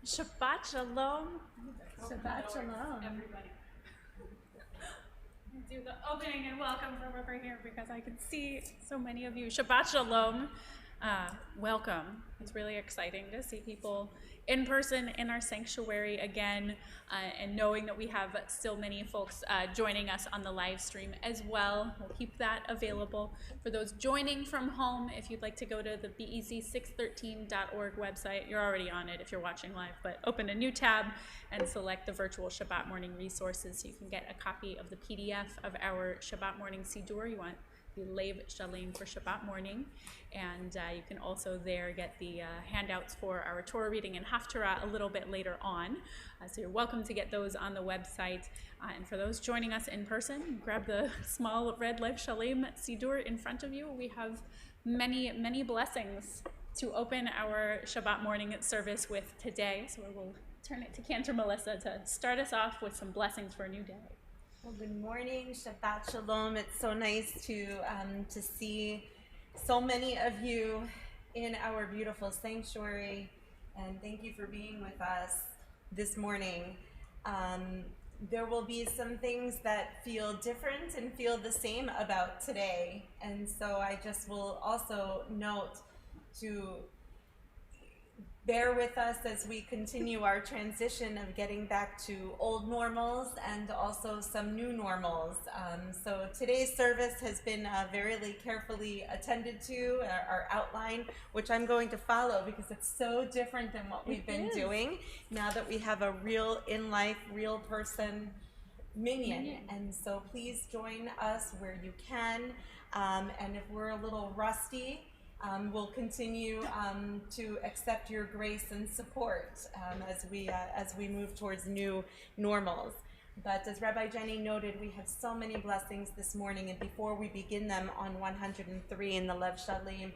Shabbat Shalom. Shabbat Shalom. Everybody. Do the opening and welcome from over here because I can see so many of you. Shabbat Shalom. Welcome. It's really exciting to see people in person in our sanctuary again, and knowing that we have still many folks joining us on the live stream as well. We'll keep that available for those joining from home. If you'd like to go to the bec613.org website, you're already on it if you're watching live, but open a new tab and select the virtual Shabbat morning resources so you can get a copy of the PDF of our Shabbat morning Siddur. You want the Lev Shalem for Shabbat morning, and you can also there get the handouts for our Torah reading and Haftarah a little bit later on. So you're welcome to get those on the website. And for those joining us in person, grab the small red Lev Shalem Siddur in front of you. We have many, many blessings to open our Shabbat morning service with today. So we'll turn it to Cantor Melissa to start us off with some blessings for a new day. Well, good morning, Shabbat Shalom. It's so nice to see so many of you in our beautiful sanctuary, and thank you for being with us this morning. There will be some things that feel different and feel the same about today, and so I just will also note to bear with us as we continue our transition of getting back to old normals and also some new normals. So today's service has been very carefully attended to, our outline, which I'm going to follow because it's so different than what we've been doing now that we have a real in-life, real person minyan. And so please join us where you can. And if we're a little rusty, we'll continue to accept your grace and support as we move towards new normals. But as Rabbi Jenny noted, we have so many blessings this morning, and before we begin them on 103 in the Lev Shalem,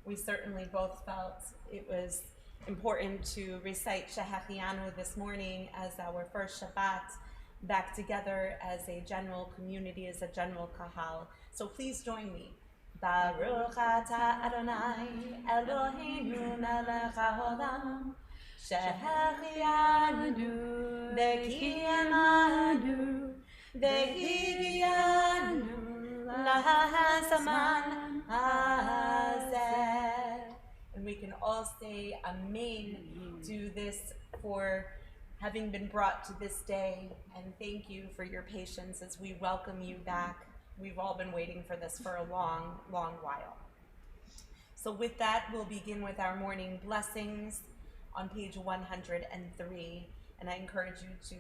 we certainly both felt it was important to recite Shehachianu this morning as our first Shabbat back together as a general community, as a general kahal. So please join me. Baruch atah Adonai Eloheinu melech haolam shehachianu v'kiyamanu v'higianu lahazaman hazeh. And we can all say Amen to this for having been brought to this day, and thank you for your patience as we welcome you back. We've all been waiting for this for a long, long while. So with that, we'll begin with our morning blessings on page 103. And I encourage you to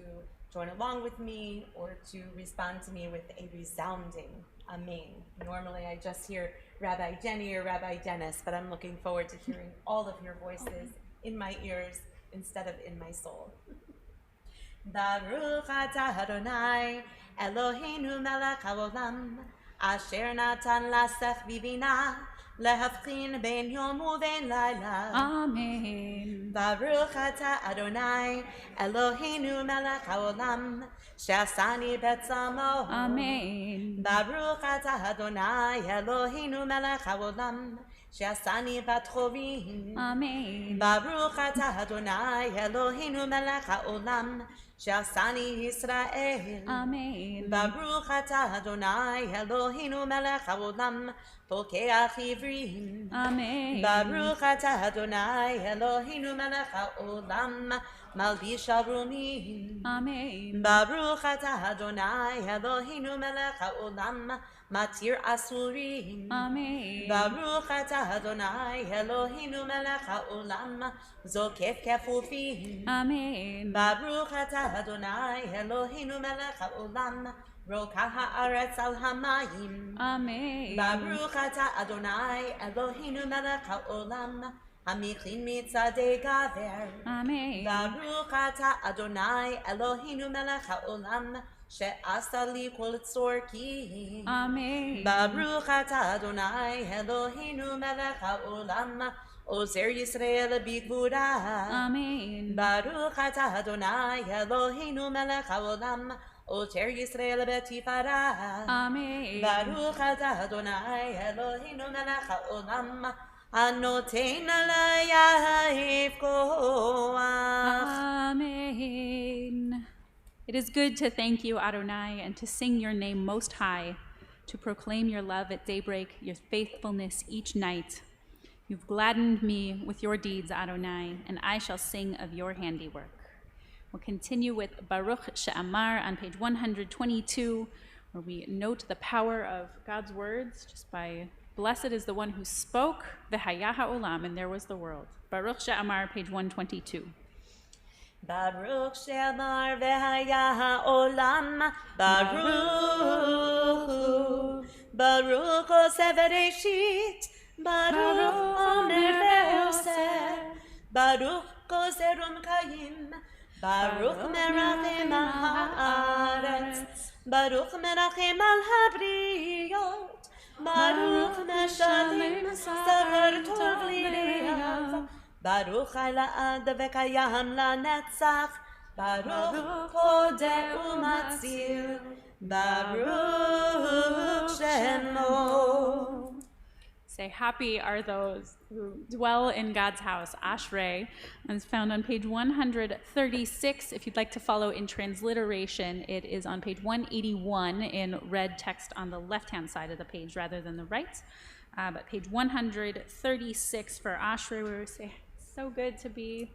join along with me or to respond to me with a resounding Amen. Normally I just hear Rabbi Jenny or Rabbi Dennis, but I'm looking forward to hearing all of your voices in my ears instead of in my soul. Baruch atah Adonai Eloheinu melech haolam asher natan lasech bibina lehafkin ben yom uven laila. Amen. Baruch atah Adonai Eloheinu melech haolam she'asani betzamo. Amen. Baruch atah Adonai Eloheinu melech haolam she'asani bat chovim. Amen. Baruch atah Adonai Eloheinu melech haolam she'asani Yisrael. Amen. Baruch atah Adonai Eloheinu melech haolam pokeach ivrim. Amen. Baruch atah Adonai Eloheinu melech haolam malbish arumim. Amen. Baruch atah Adonai Eloheinu melech haolam matir asurim. Amen. Baruch atah Adonai Eloheinu melech haolam zokef kefufim. Amen. Baruch atah Adonai Eloheinu melech haolam rokah haaretz al hamayim. Amen. Baruch atah Adonai Eloheinu melech haolam hamichlin mitzadei gaver. Amen. Baruch atah Adonai Eloheinu melech haolam she'asa li kol tzorki. Amen. Baruch atah Adonai Eloheinu melech haolam Ozer Yisrael bigvura. Amen. Baruch atah Adonai Eloheinu melech haolam Ozer Yisrael betifara. Amen. Baruch atah Adonai Eloheinu melech haolam הנותן עלייך כוח. Amen. It is good to thank you, Adonai, and to sing your name most high, to proclaim your love at daybreak, your faithfulness each night. You've gladdened me with your deeds, Adonai, and I shall sing of your handiwork. We'll continue with Baruch She'amar on page 122, where we note the power of God's words just by blessed is the one who spoke, V'haya ha'olam, and there was the world. Baruch She'amar, page 122. Baruch she'amar v'haya ha'olam, Baruch, Baruch oseh v'reshit, Baruch omer ve'oseh, Baruch koser umkayim, Baruch merachem al ha'aretz, Baruch merachem al habriyot, Baruch meshalim sahar tov lireav, Baruch La'ad v'kayam la'netzach, Baruch Kodeh u'matzil, Baruch Shemo. Say, happy are those who dwell in God's house. Ashrei, and it's found on page 136. If you'd like to follow in transliteration, it is on page 181 in red text on the left-hand side of the page rather than the right. But page 136 for Ashrei, where we say, so good to be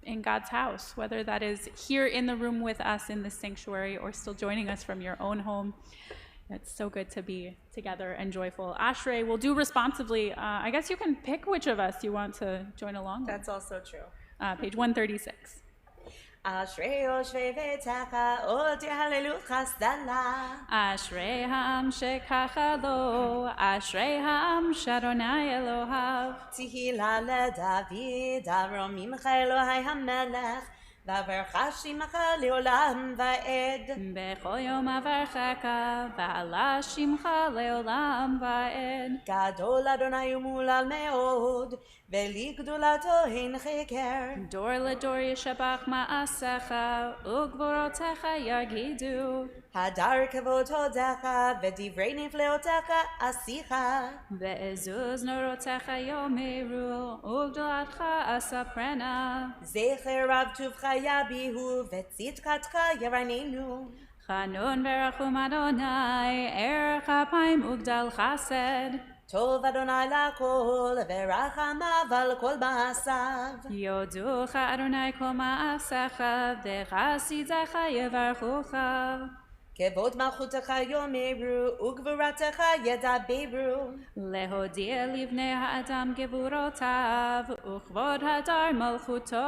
in God's house, whether that is here in the room with us in the sanctuary or still joining us from your own home. It's so good to be together and joyful. Ashrei, we'll do responsibly. I guess you can pick which of us you want to join along with. That's also true. Page 136. Ashrei yoshvei ve'techa od yahalelu chasdala. Ashrei ha'am shekacha lo, Ashrei ha'am sh'Adonai Elohav. Tehila leDavid, aromimcha Elohai hamelech, v'avercha shimcha leolam va'ed. Bechol yom avarchaka, v'ala shimcha leolam va'ed. Gadol Adonai umulal meod, v'li gdulato hein cheker. Dor ledor yishabach ma'asecha, ugvorotecha yagidu. Hadar kavod hodecha, v'divrei nifleotecha asicha. Ve'ezuz norotecha yomeru, ugdolatcha asaprena. Zecher rav tuvcha yabihu, v'tzitkatcha yaranenu. Chanun verachum Adonai, erech apayim ugdal chesed. Tov Adonai lakol, v'rachamav al kol ma'asav. Yoducha Adonai kol ma'asecha, v'chasidzecha yevarchucha. Kevod malchutecha yomeru, ugvuratecha yedaberu. Lehodia livnei ha'adam gevurotav, uchvod hadar malchuto.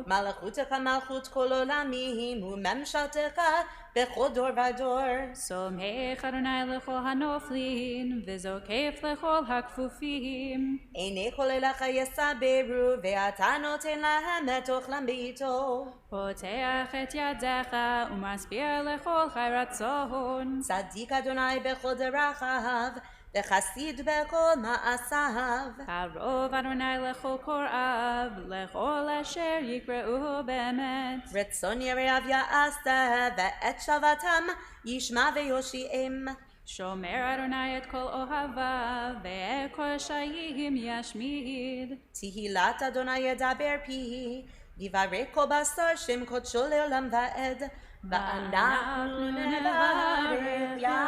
Malachutecha malchut kol olamim, u'memshaltecha bechol dor vador. Somech Adonai lechol hanoflin, v'zokef lechol hakfufim. Einei kol elecha yesaberu, ve'ata noten lahem et ochlam beito. Poteach et yadecha, u'maspir lechol chayratzon. Tzadik Adonai bechol derachav, v'chasid bechol ma'asav. Karov Adonai lechol korav, lechol asher yikreu be'emet. Retzon yereav ya'asta, ve'et shavatam yishma ve'yoshi'em. Shomer Adonai et kol ohava, ve'et kol shayim yashmid. Tihilat Adonai yedaber pi, yivarech kol basar shem kodsho leolam va'ed. Va'anachnu nevarech ya,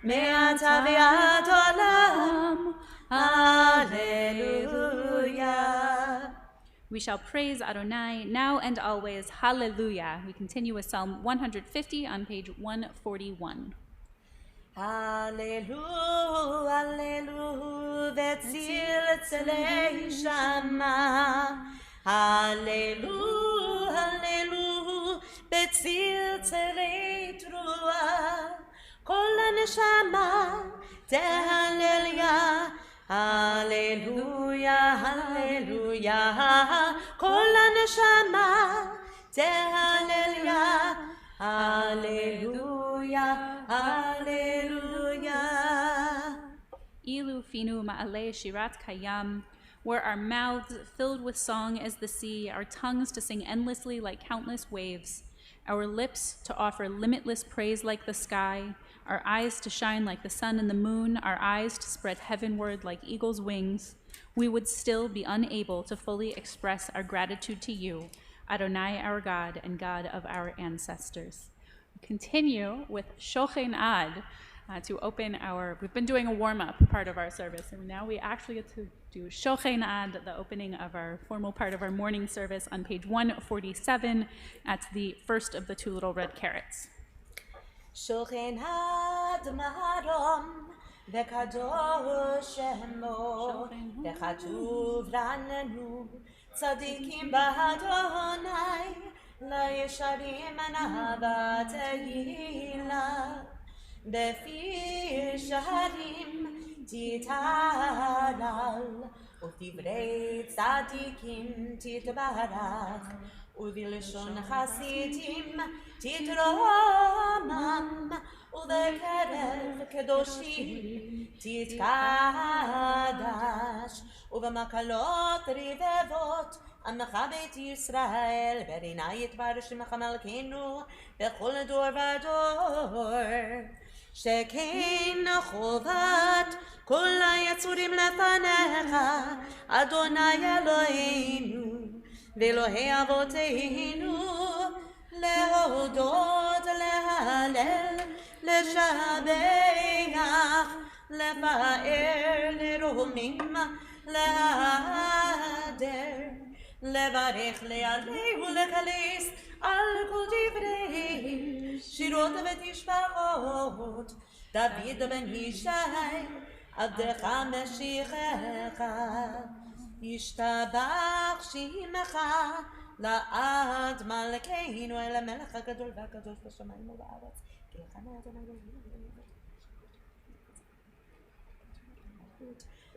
me'ata ve'ad olam. Hallelujah. We shall praise Adonai now and always. Hallelujah. We continue with Psalm 150 on page 141. Hallelujah, hallelujah, vetzil tzelei shama. Hallelujah, hallelujah, vetzil tzelei trua. Kol haneshama tehallel. Hallelujah, hallelujah, kol haneshama tehallel. Hallelujah, hallelujah. Ilu finu ma'alei shirat kayam. Were our mouths filled with song as the sea, our tongues to sing endlessly like countless waves, our lips to offer limitless praise like the sky, our eyes to shine like the sun and the moon, our eyes to spread heavenward like eagle's wings, we would still be unable to fully express our gratitude to you, Adonai, our God and God of our ancestors. We continue with Shochen Ad to open we've been doing a warm-up part of our service, and now we actually get to do Shochen Ad, the opening of our formal part of our morning service on page 147 at the first of the two little red carrots. Shochen Ad Marom Vekadosh Shemo Vechatuv Ranenu Tzadikim B'Adonai La Yesharim Anavat Tehila Befir Shaharim Titalal Udivrei Tzadikim Titbarach Uvilshon Hasidim Titromam Uvekerev Kedoshim Titkadash Uvamakalot Rivevot Amcha Beit Yisrael Berina Yitbar Shemcha Malkeinu Bechol Dor Vador Shekein Chovat Kol HaYetzurim Lefanecha Adonai Eloheinu ואלוהי אבותינו להודות, להלל, לשבח, לפאר, לרומם, להדר, לברך, להלל ולקליס על כל דברי שירות ותשבחות דוד בן ישי עבדך משיחך ישתבח שמך לעד מלכנו אל המלך הגדול והקדוש בשמיים ובארץ כי לך נאדוני אלוהים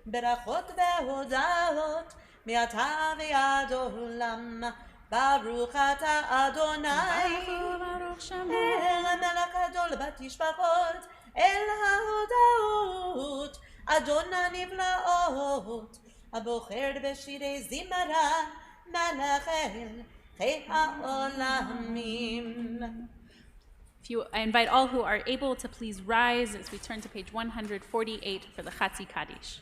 ברכות והודאות מעתה ועד עולם ברוך אתה אדוני אל המלך הגדול בתשבחות אל ההודאות אדוני נפלאות הבוחר בשירי זמרה מלך אל חי העולמים. I invite all who are able to please rise as we turn to page 148 for the Chatzi Kaddish.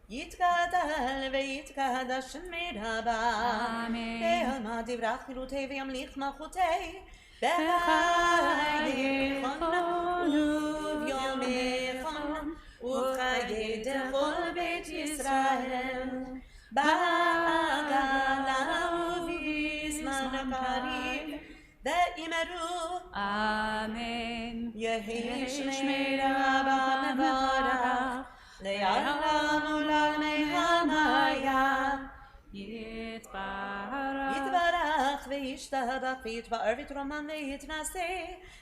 יתגדל ויתקדש שמי רבה ויאמר דברך חילותי וימליך מלכותי בחייכם וביומכם ובחיי כל בית ישראל בעגלה ובזמן קריב ואמרו אמן. יהי שמי רבה מבורך לעולם ולעולמי המיה יתברך וישתבח ויתפאר ויתרומם ויתנשא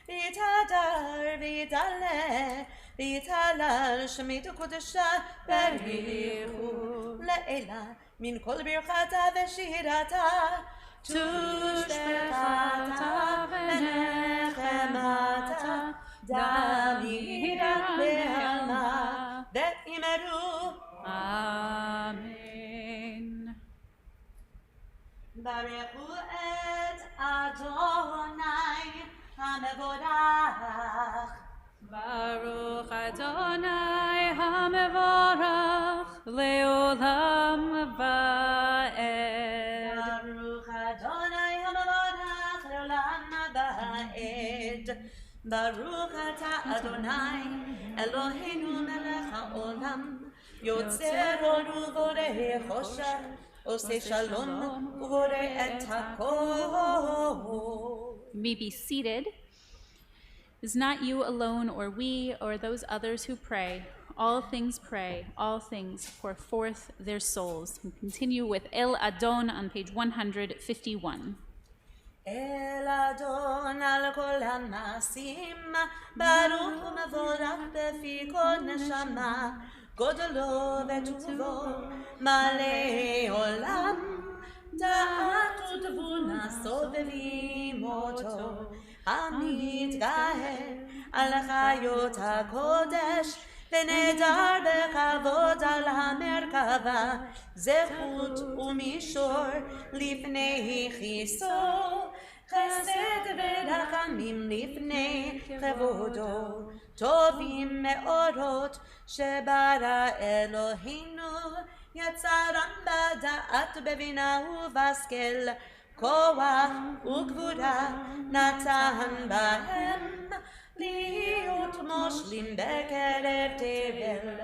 ויתהדר ויתעלה ויתהלל שמית וקודשה בריחו לעילה מן כל ברכתה ושירתה תושבחתה ונחמתה דמירה בעלמה ואמרו אמן. ברכו את אדוני המבורך ברוך אדוני המבורך לעולם ועד. ברוך אדוני המבורך לעולם ועד. ברוך אתה אדוני אלוהינו מלך העולם יוצר אור ובורא חושך עושה שלום ובורא את הכל. You may be seated. It is not you alone or we or those others who pray. All things pray, all things pour forth their souls. We continue with El Adon on page 151. אל אדון על כל המעשים, ברוך ומבורך בפי כל נשמה, גודלו וטובו מלא עולם, דעת ותבונה סובבים אותו, המתגאה על חיות הקודש, ונדר בכבוד על המרכבה, זכות ומישור לפני חיסו, חסד ורחמים לפני כבודו, טובים מאורות שברא אלוהינו, יצרם בדעת בבינה ובהשכל, כוח וגבורה נתן בהם, להיות מושלים בקרב תבל,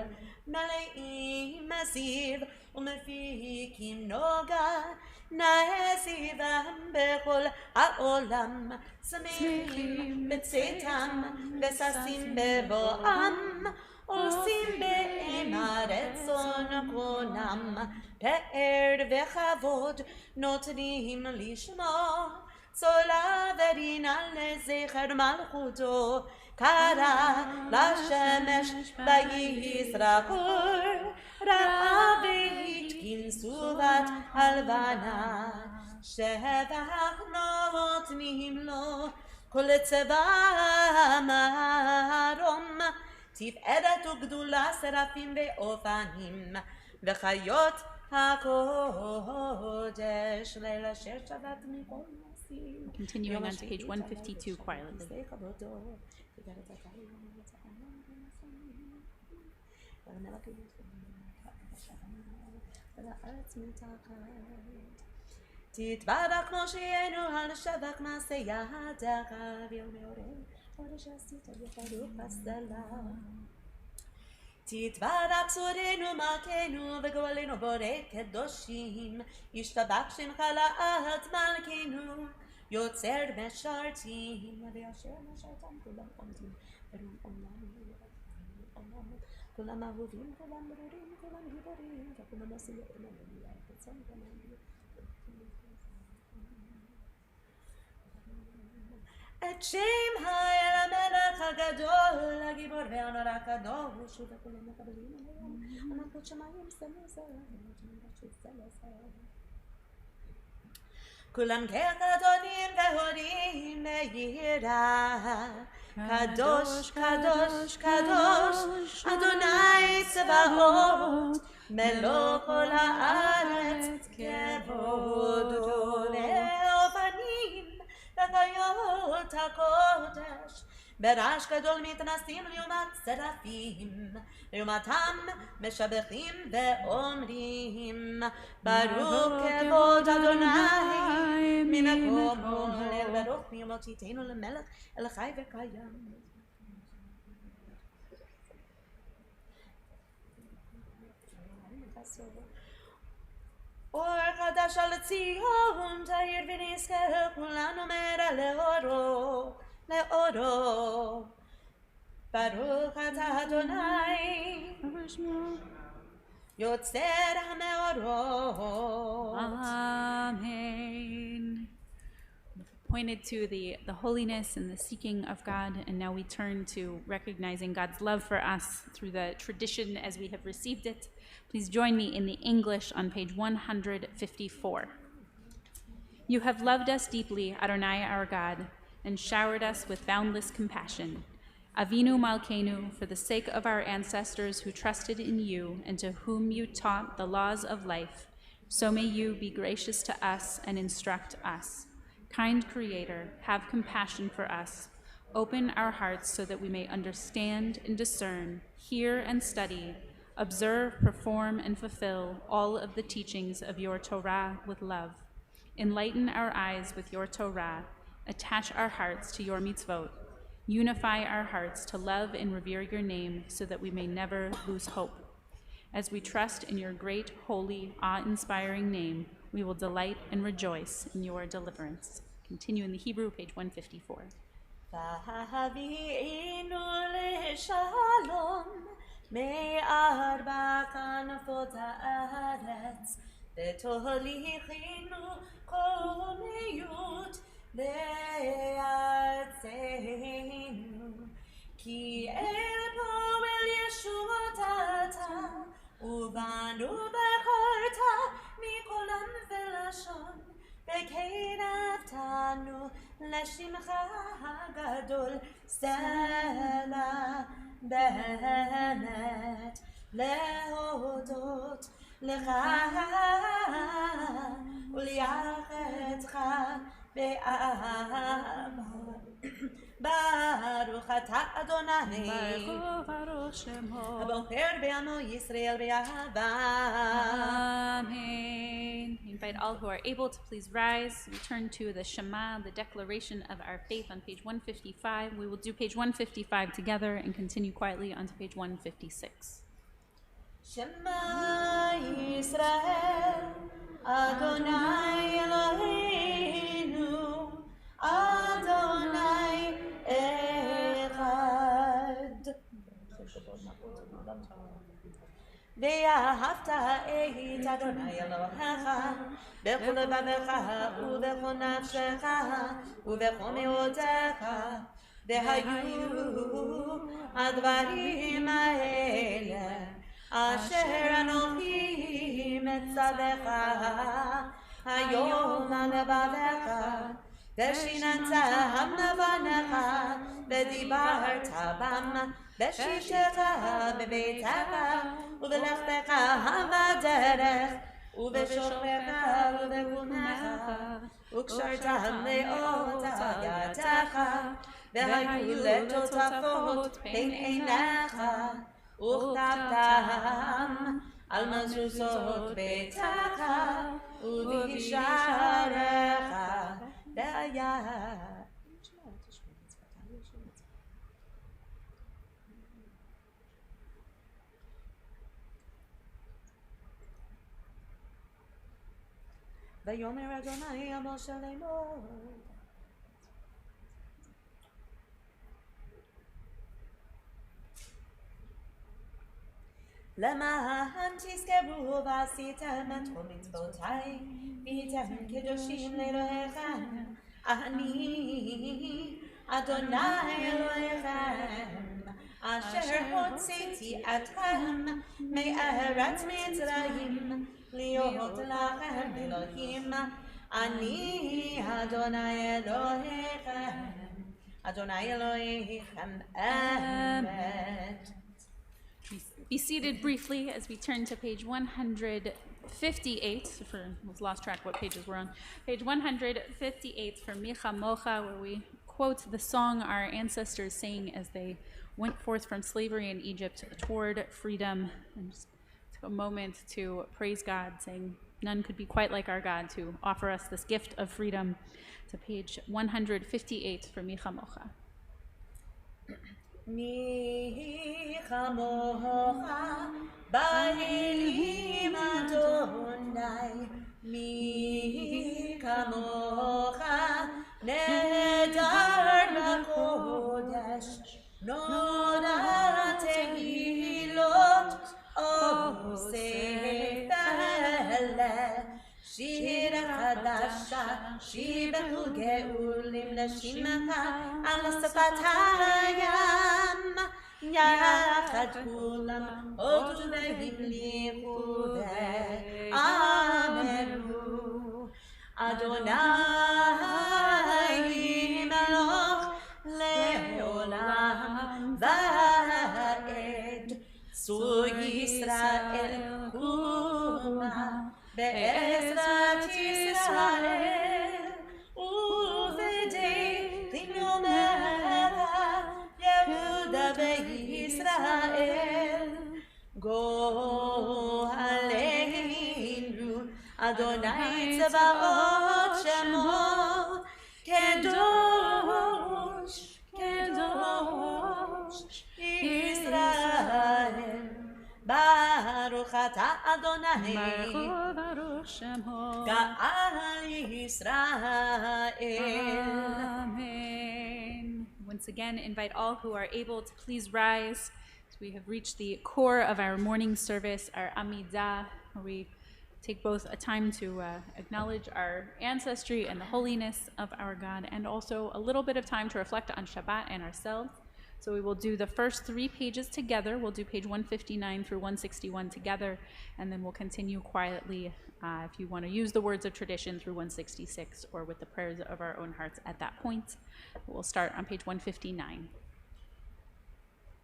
מלאים זיו ומפיקים נוגה, נעזיבם בכל העולם, שמחים בצאתם וששים בבואם, עושים באימה רצון קונם, פאר וכבוד נותנים לשמו, צולה ורינה לזכר מלכותו, קרא לשמש ויזרקור, ראה והתקין סובת הלבנה, שבח נותנים לו כל צבא מרום, תפארת וגדולה שרפים ואופנים, וחיות הקודש ליל אשר שבת מכל מעשים. Continuing on to page 152 quietly. תתברך מושיענו על שבח מעשה ידיך, ויאמרנו כל שעשית יפרוך הסדלה. תתברך צורנו מלכנו וגואלנו בורא קדושים, ישתבח שמך לעד מלכנו, יוצר משרתים, ואשר משרתם כולם עומדים ברום עולם, כולם אהובים, כולם ברורים, כולם גיבורים, וכולם עושים אמוניה, וצום אמוניה. את שם האל המלך הגדול, הגיבור והנורא הקדוש, וכולם מקבלים עליהם, המלכות שמיים סלסל, כולם כאדונים והורים ביראה, קדוש, קדוש, קדוש, אדוני צבאות, מלוא כל הארץ כבודו, ואופנים וחיות הקודש, ברעש גדול מתנסים לעומת שרפים, לעומתם משבחים ואומרים, ברוך כבוד אדוני ממקום הלל, ברוך מימות ייתנו למלך אל חי וקיים. אור חדש על ציון תאיר ונזכה כולנו מהרה לאורו, לאורו. ברוך אתה אדוני יוצר המאורות. Amen. Pointed to the holiness and the seeking of God, and now we turn to recognizing God's love for us through the tradition as we have received it. Please join me in the English on page 154. You have loved us deeply, Adonai our God, and showered us with boundless compassion. Avinu Malkeinu, for the sake of our ancestors who trusted in you and to whom you taught the laws of life, so may you be gracious to us and instruct us. Kind Creator, have compassion for us. Open our hearts so that we may understand and discern, hear and study, observe, perform, and fulfill all of the teachings of your Torah with love. Enlighten our eyes with your Torah. Attach our hearts to your mitzvot. Unify our hearts to love and revere your name so that we may never lose hope. As we trust in your great, holy, awe-inspiring name, we will delight and rejoice in your deliverance. Continue in the Hebrew, page 154. מארבע כנפות הארץ, ותוליכנו קומיות לארצנו, כי אל פועל ישועות אתה, ובנו בחרת מכל עם ולשון, וקרבתנו לשמך הגדול, סלע באמת להודות לך ולייחדך Baruch atah Adonai Baruch Shemo. Abocher be'amo Yisrael be'ahava. Amen. I invite all who are able to please rise. We turn to the Shema, the declaration of our faith, on page 155. We will do page 155 together and continue quietly onto page 156. Shema Yisrael, Adonai Eloheinu, Adonai Echad. Ve'ahavta et Adonai Elohecha, b'chol levavecha, u'b'chol nafshecha, u'b'chol me'otecha, ve'hayu advarim ha'ele, asher anochi metzavecha, hayom levavecha, ve'shinantam levanecha, ve'dibarta bam, ve'shishecha bebeitecha, ובלכתך בדרך, ובשוכבך ובקומך, וקשרתם לאותה ידך, והיו לטוטפות בין עיניך, וכתבתם על מזוזות ביתך, ובשעריך ביד. ויאמר אדוני אל משה לאמור למען תזכרו ועשיתם את כל מצוותיי והייתם קדושים לאלוהיכם אני אדוני אלוהיכם אשר הוצאתי אתכם מארץ מצרים להיות לכם אלוהים, אני אדוני אלוהיכם, אדוני אלוהיכם אמת. Be seated briefly as we turn to page 158, for we've lost track what pages we're on. Page 158 for Micha Mocha, where we quote the song our ancestors sang as they went forth from slavery in Egypt toward freedom, and just a moment to praise God, saying none could be quite like our God, to offer us this gift of freedom. To page 158 for Micha Mocha. Micha Mocha Ba'elim Adonai Micha Mocha Nedar B'Kodesh Nora Tehilot שיר חדשה, שיבחו גאולים לשמך על שפת הים, יחד כולם הודו והמליכו ואמרו, אדוני מלוך לעולם ועד. צור ישראל קומה בעזרת ישראל ובדי תנומך יהודה וישראל גואלנו אדוני צבאות שמו קדוש קדוש ישראל Baruch atah Adonai Baruch Shemo Ga'al Yisrael. Amen. Once again, invite all who are able to please rise. So we have reached the core of our morning service, our Amidah, where we take both a time to acknowledge our ancestry and the holiness of our God, and also a little bit of time to reflect on Shabbat and ourselves. So we will do the first 3 pages together. We'll do page 159 through 161 together, and then we'll continue quietly if you want to use the words of tradition through 166 or with the prayers of our own hearts at that point. We'll start on page 159.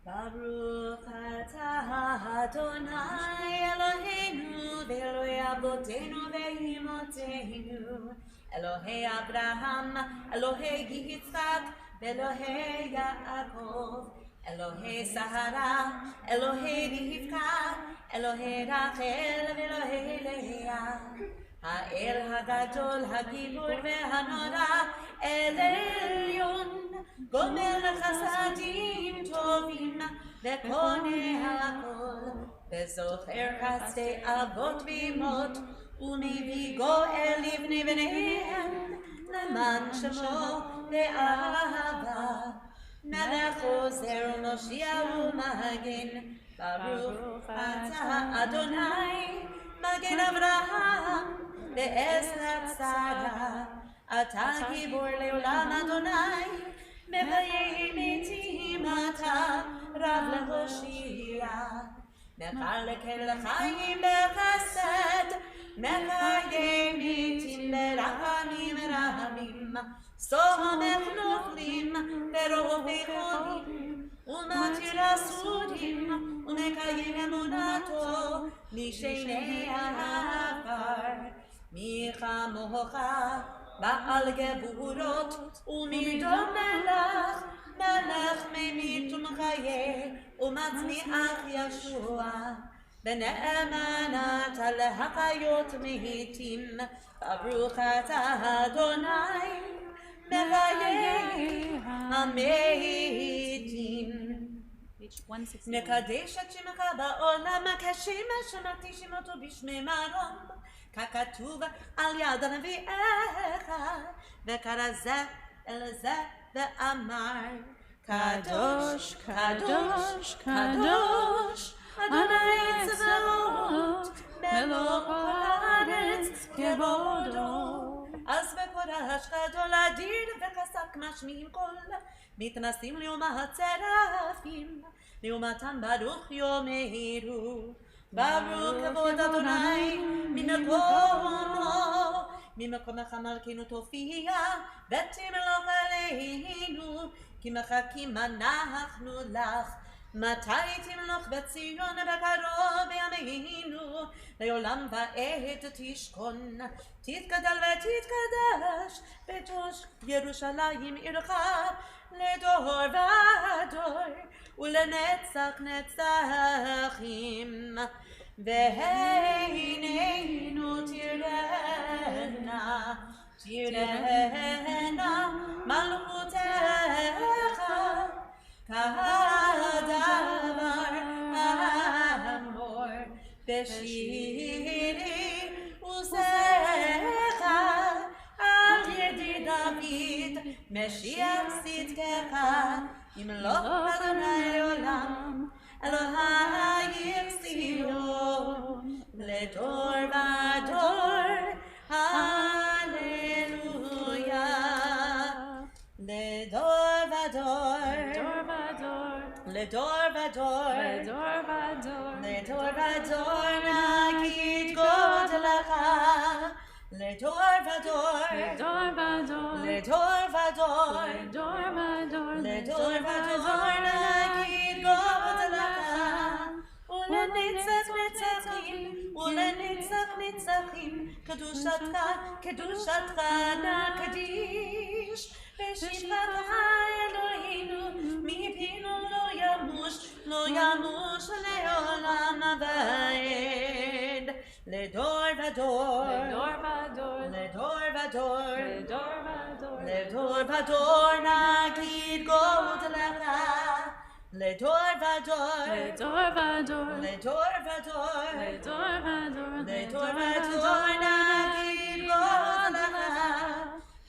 Baruch atah Adonai Eloheinu v'Eloi אבותינו ואימותינו, אלוהי אברהם, אלוהי יצחק, ואלוהי יעקב, אלוהי שרה, אלוהי רבקה, אלוהי רחל ואלוהי לאה. האל הגדול, הגיבור והנורא, אל עליון, גומל חסדים טובים, וקונה הכל, וזוכר חסדי אבות ואמות, ומביא גואל לבני בניהם, למען שמו באהבה. מלך עוזר ומושיע ומגן, ברוך אתה אדוני, מגן אברהם בעזרת שרה. אתה גיבור לעולם אדוני, מביים איתי אתה רב להושיע. מחלק אל החיים בחסד, מחיים איתי ברחמים רבים. סומך נופלים ורופא חולים, ומתיר אסורים, ומקיים אמונתו משני העבר. מי כמוך בעל גבורות, ומי דומה לך, מלך ממית ומחיה, ומצמיח ישוע. ונאמנת להחיות מתים, ברוך אתה אדוני, מחיי המתים. נקדש את שמך בעולם, כשמש שמרתישים אותו בשמי מרום, ככתוב על יד הנביאיך, וקרא זה אל זה ואמר, קדוש, קדוש, קדוש, אדוני צבאות, מלוא כל הארץ כבודו. אז בקודש גדול אדיר וחזק משמיעים קול, מתנסים לעומת צרפים, לעומתם ברוך יאמרו. ברוך כבוד אדוני ממקומו, ממקומך מלכנו תופיע, ותמלוך עלינו, כי מחכים אנחנו לך. מתי תמלוך בציון בקרוב בימינו, לעולם ועד תשכון. תתגדל ותתקדש בתוך ירושלים עירך, לדור ודור ולנצח נצחים. והננו תרנה, תרנה מלכותך, כדבר אמור בשירי עוזך, על ידי דוד משיח צדקך, ימלוך אדוני עולם, אלוהי ציון, לדור ודור, הללויה. לדור ודור, לדור ודור, לדור ודור נגיד גודלך. לדור ודור, לדור ודור, לדור ודור נגיד גודלך. ולנצח נצחים, ולנצח נצחים, קדושתך, קדושתך נקדיש. בשבחך אלוהינו, מפינו לא ימוש, לא ימוש לעולם ועד. לדור ודור, לדור ודור, לדור ודור נגיד גודלך. לדור ודור, לדור ודור, לדור ודור נגיד גודלך.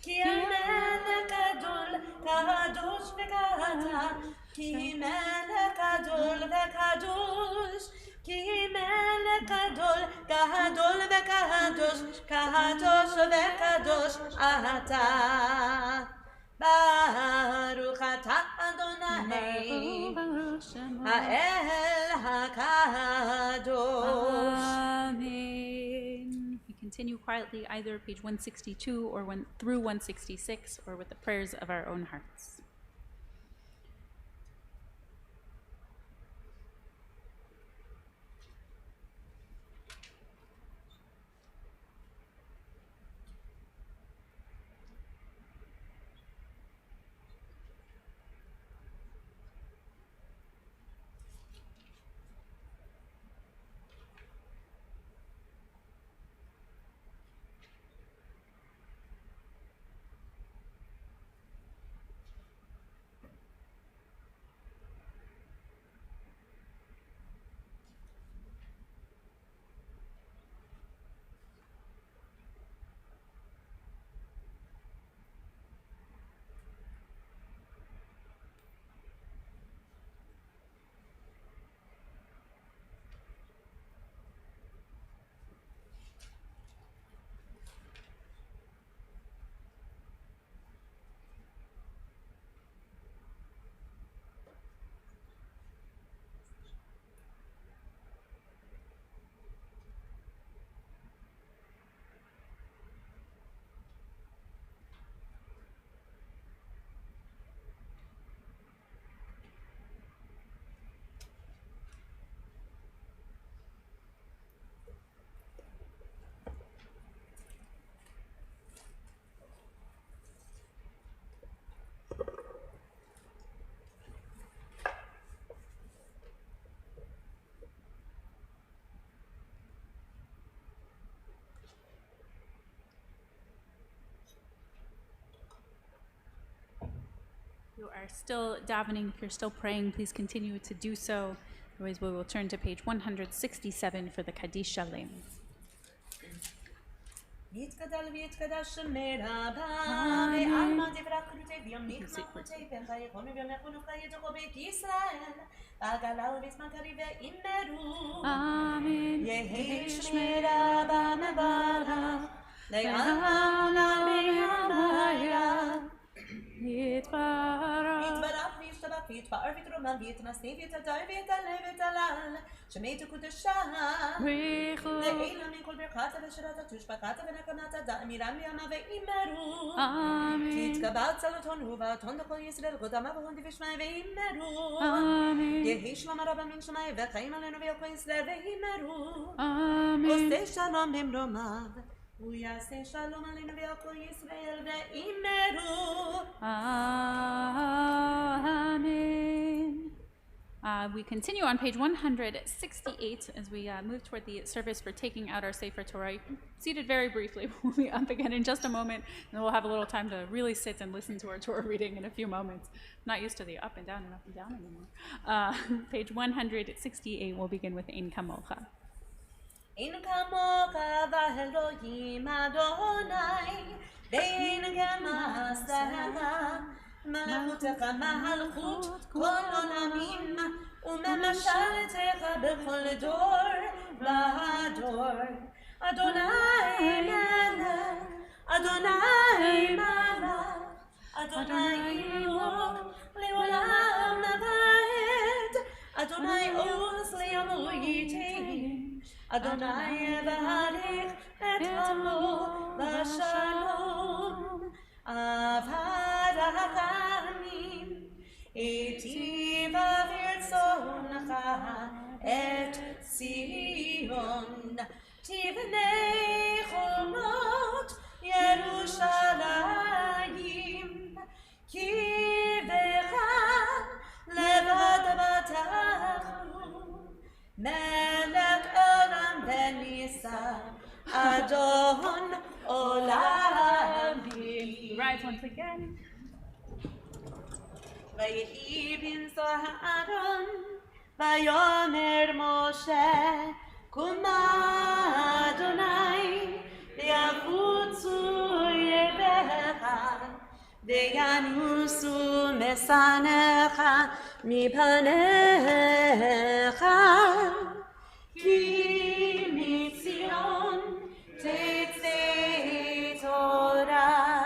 כי המלך גדול, קדוש וקדוש, כי מלך גדול וקדוש, כי מלך גדול, גדול וקדוש, קדוש וקדוש אתה. ברוך אתה אדוני, האל הקדוש. Continue quietly either page 162 or through 166, or with the prayers of our own hearts. are still davening, if you're still praying, please continue to do so. Otherwise, we will turn to page 167 for the Kaddish Shalem. ויתפאר ויתרומם ויתנשא ויתהדר ויתעלה ויתהלל שמי תקודשה לעילה מכל ברכתה ושירתה תושבחתה ונקמתה אמירה מימה ואימרו תתקבל צלותון ובאתון דכל ישראל קודמה והונדי ושמי ואימרו יהי שלום הרבה מן שמי וחיים עלינו וילכו ישראל ואימרו עושה שלום במרומיו ויעשה שלום עלינו וילכו ישראל ואימרו Amen. We continue on page 168 as we move toward the service for taking out our Sefer Torah. Seated very briefly. We'll be up again in just a moment, and then we'll have a little time to really sit and listen to our Torah reading in a few moments. I'm not used to the up and down anymore. Page 168, we'll begin with Ein Kamocha. Ein kamocha v'Elohim Adonai, ve'ein k'masecha, מלכותך מלכות כל עולמים, וממשלתך בכל דור ודור. אדוני מלך, אדוני מלך, אדוני אלוה לעולם ועד, אדוני עוז לעמו ייתן. אדוני יברך את עמו בשלום. אהבת הרחמים, היטיב ברצונך את ציון, תבנה חומות ירושלים, כי בך לבד בטחנו, מלך עולם ונישא, אדון עולמי. Rise once again. ויהי בנשוא הארון, ויאמר משה, קומה אדוני, ויפוצו ידיך, וינוסו משנאיך מפניך, כי מציון תצא תורה,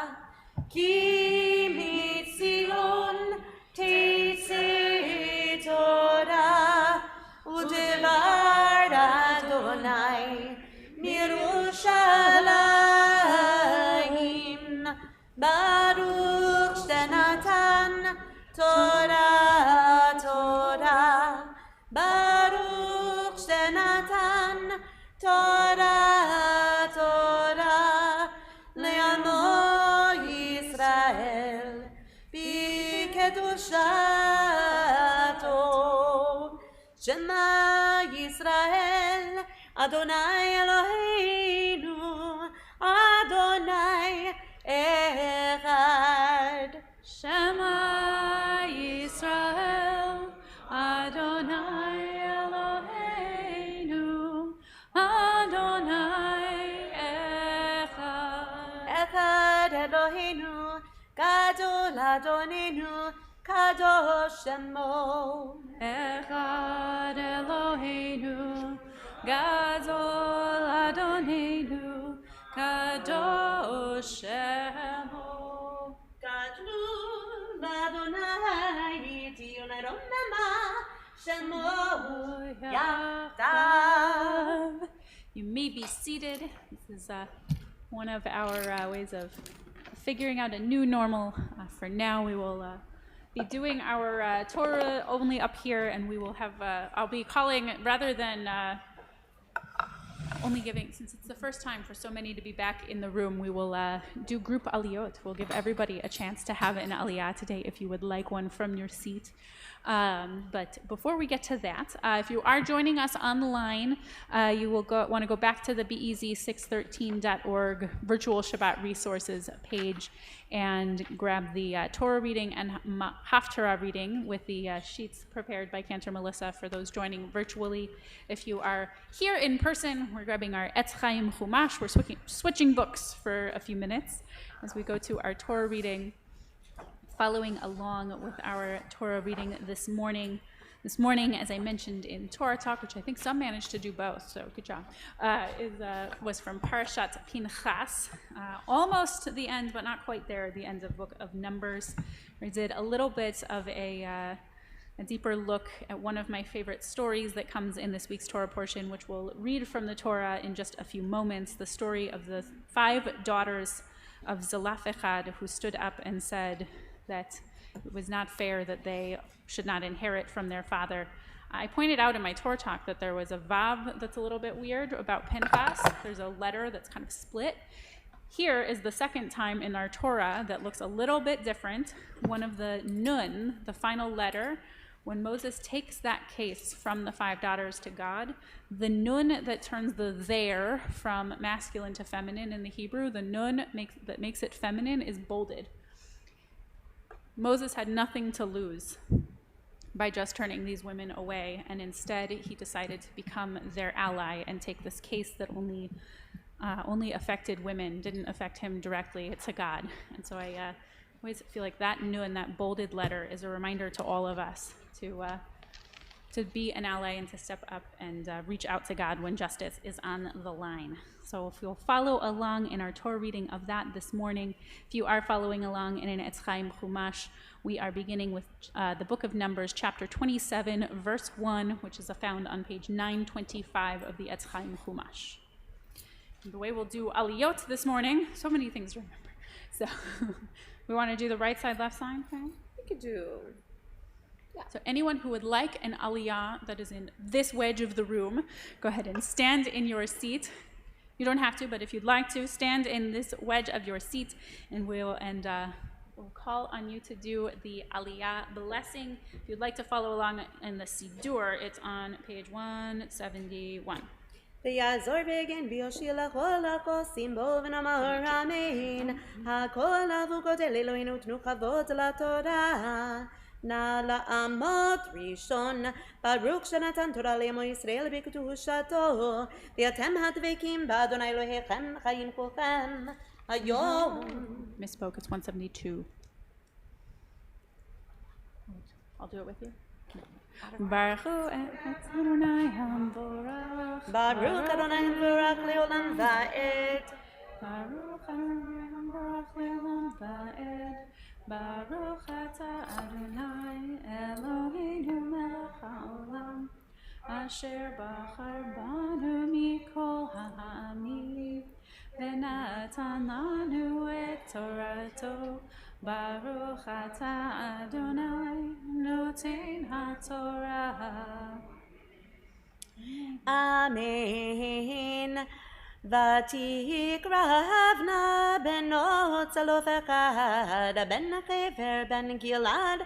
כי מציון תצא תורה, ודבר אדוני מירושלים, ברוך שנתן תורה תורה, ברוך שנתן תורה תורה, לעמו ישראל בקדושתו. שמע ישראל, אדוני אלוהינו, אדוני אחד. Shema Yisrael, Adonai Eloheinu, Adonai Echad. Echad Eloheinu, Gadol Adonenu, Kadosh Shemo. Echad Eloheinu, Gadol Adonenu, Kadosh Shemo. Gadol Adonai, Tionai Romema, Shemo Yahdav. You may be seated. This is one of our ways of figuring out a new normal. For now, we will be doing our Torah only up here, and we will have, I'll be calling, rather than only giving, since it's the first time for so many to be back in the room, we will do group aliyot. We'll give everybody a chance to have an aliyah today if you would like one from your seat. But before we get to that, if you are joining us online, you will want to go back to the bez613.org virtual Shabbat resources page and grab the Torah reading and Haftarah reading with the sheets prepared by Cantor Melissa for those joining virtually. If you are here in person, we're grabbing our Etz Chaim Chumash. We're switching books for a few minutes as we go to our Torah reading, following along with our Torah reading this morning. This morning, as I mentioned in Torah Talk, which I think some managed to do both, so good job, was from Parashat Pinchas, almost to the end, but not quite there, the end of Book of Numbers. We did a little bit of a deeper look at one of my favorite stories that comes in this week's Torah portion, which we'll read from the Torah in just a few moments, the story of the 5 daughters of Zelophehad, who stood up and said that it was not fair that they should not inherit from their father. I pointed out in my Torah Talk that there was a vav that's a little bit weird about Pinchas. There's a letter that's kind of split. Here is the second time in our Torah that looks a little bit different. One of the nun, the final letter, when Moses takes that case from the 5 daughters to God, the nun that turns the there from masculine to feminine in the Hebrew, the nun that makes it feminine is bolded. Moses had nothing to lose by just turning these women away, and instead he decided to become their ally and take this case that only affected women, didn't affect him directly, it's a God. And so I always feel like that nun, that bolded letter, is a reminder to all of us to be an ally and to step up and reach out to God when justice is on the line. So if you'll follow along in our Torah reading of that this morning, if you are following along in an Etz Chaim Chumash, we are beginning with the book of Numbers, chapter 27, verse 1, which is found on page 925 of the Etz Chaim Chumash. And the way we'll do aliyot this morning, so many things to remember. So we want to do the right side, left side, okay? We could do... Yeah. So anyone who would like an aliyah that is in this wedge of the room, go ahead and stand in your seat. You don't have to, but if you'd like to, stand in this wedge of your seat, and we'll call on you to do the aliyah blessing. If you'd like to follow along in the Sidur, it's on page 171. ויעזור בגן ויושיע לכל הכוסים בו ונאמר אמן. הכל אבוקות אל אלוהינו תנו כבוד לתורה. נא לעמוד ראשון, ברוך שנתן תורה לעמו ישראל בקדושתו, ואתם הדבקים באדוני אלוהיכם חיים כולכם היום. Misspoke, it's 172. I'll do it with you. Baruch Adonai Hamvorach. Baruch Adonai Hamvorach leolam va'ed. Baruch Adonai Hamvorach leolam va'ed. Baruch atah Adonai Eloheinu melech haolam, asher bachar banu mikol ha'amim, v'natan lanu et torato. Baruch atah Adonai noten haTorah. Amen. ותקרבנה בנות צלופחד, בן חבר, בן גלעד,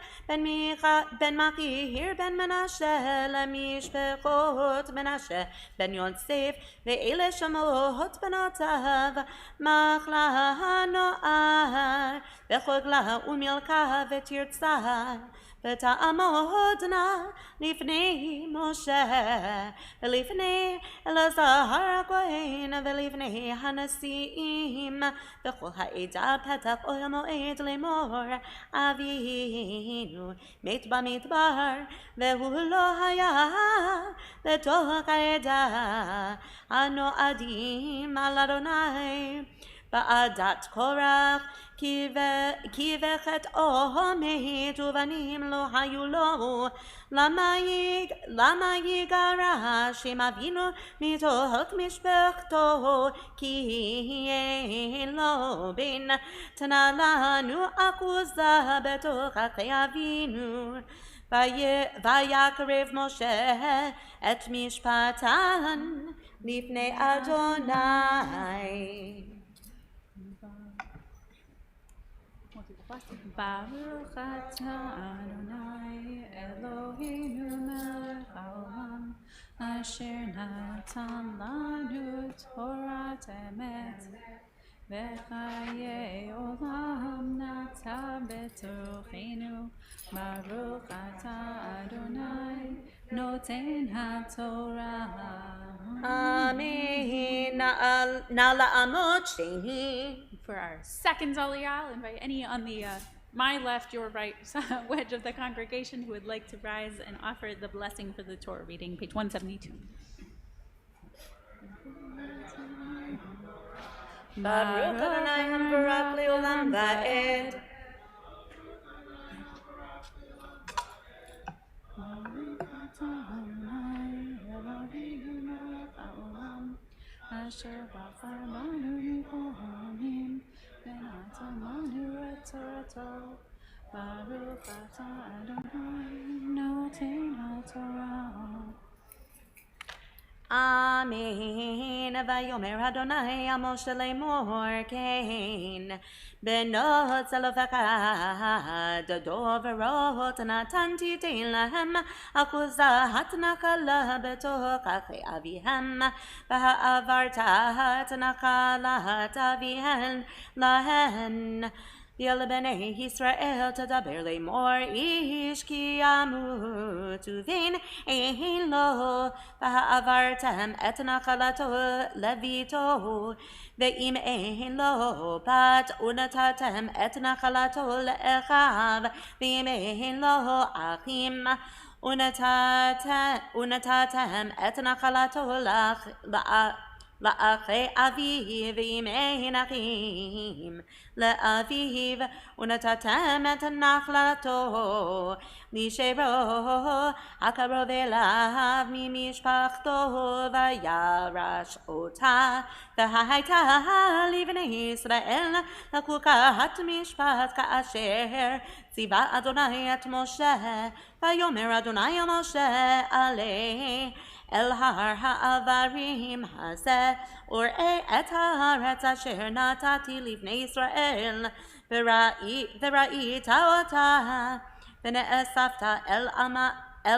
בן מכיר, בן מנשה, למשפחות מנשה, בן יוסף, ואלה שמות בנותיו, מחלה נוער, וחוגלה ומלכה ותרצה. ותעמודנה לפני משה ולפני אלעזר הכהן ולפני הנשיאים וכל העדה פתח אוהל המועד לאמור, אבינו מת במדבר והוא לא היה בתוך העדה הנועדים על אדוני. בעדת קורח כי וחטאו מת ובנים לא היו לו, למה יגרש שם אבינו מתוך משפחתו, כי אין לו בן. תנה לנו אחוזה בתוך אחי אבינו. ויקרב משה את משפטן לפני אדוני. Baruch atah Adonai Eloheinu melech haolam asher natan lanu Torat emet v'chayei olam nata b'tochenu Baruch atah Adonai noten haTorah. Amen. Nala amot sheni. For our second Aliyah, I'll invite any on the my left, your right wedge of the congregation who would like to rise and offer the blessing for the Torah reading, page 172. Baruch Adonai Hambarak Leolam Va'ed. Asher bachar banu mikol ha'amim v'natan lanu et torato Baruch atah Adonai noten haTorah. Amen. Vayomer Adonai Moshe lemor kein benot zelofakad doverot natanti lahem akuzat nakala betoch avihem v'ha'avartat nakalat avihen lahen V'yel b'nei Yisrael tadaber lemor ish ki amutu v'in ein lo v'ha'avartem et nachalato levito ve'im ein lo bat unatatem et nachalato le'echav ve'im ein lo achim unatatem et nachalato La'achei aviv v'imei nachim le'aviv unatatem et nachlato l'ishero akarov elav mimishpachto v'yarash ota v'hayta livnei Yisrael l'kukat mishpat ka'asher tziva Adonai et Moshe v'yomer Adonai Moshe alei El har ha'avarim hazeh ur'ei et haaretz asher natati livnei Yisrael v'ra'ita ota v'ne'esafta el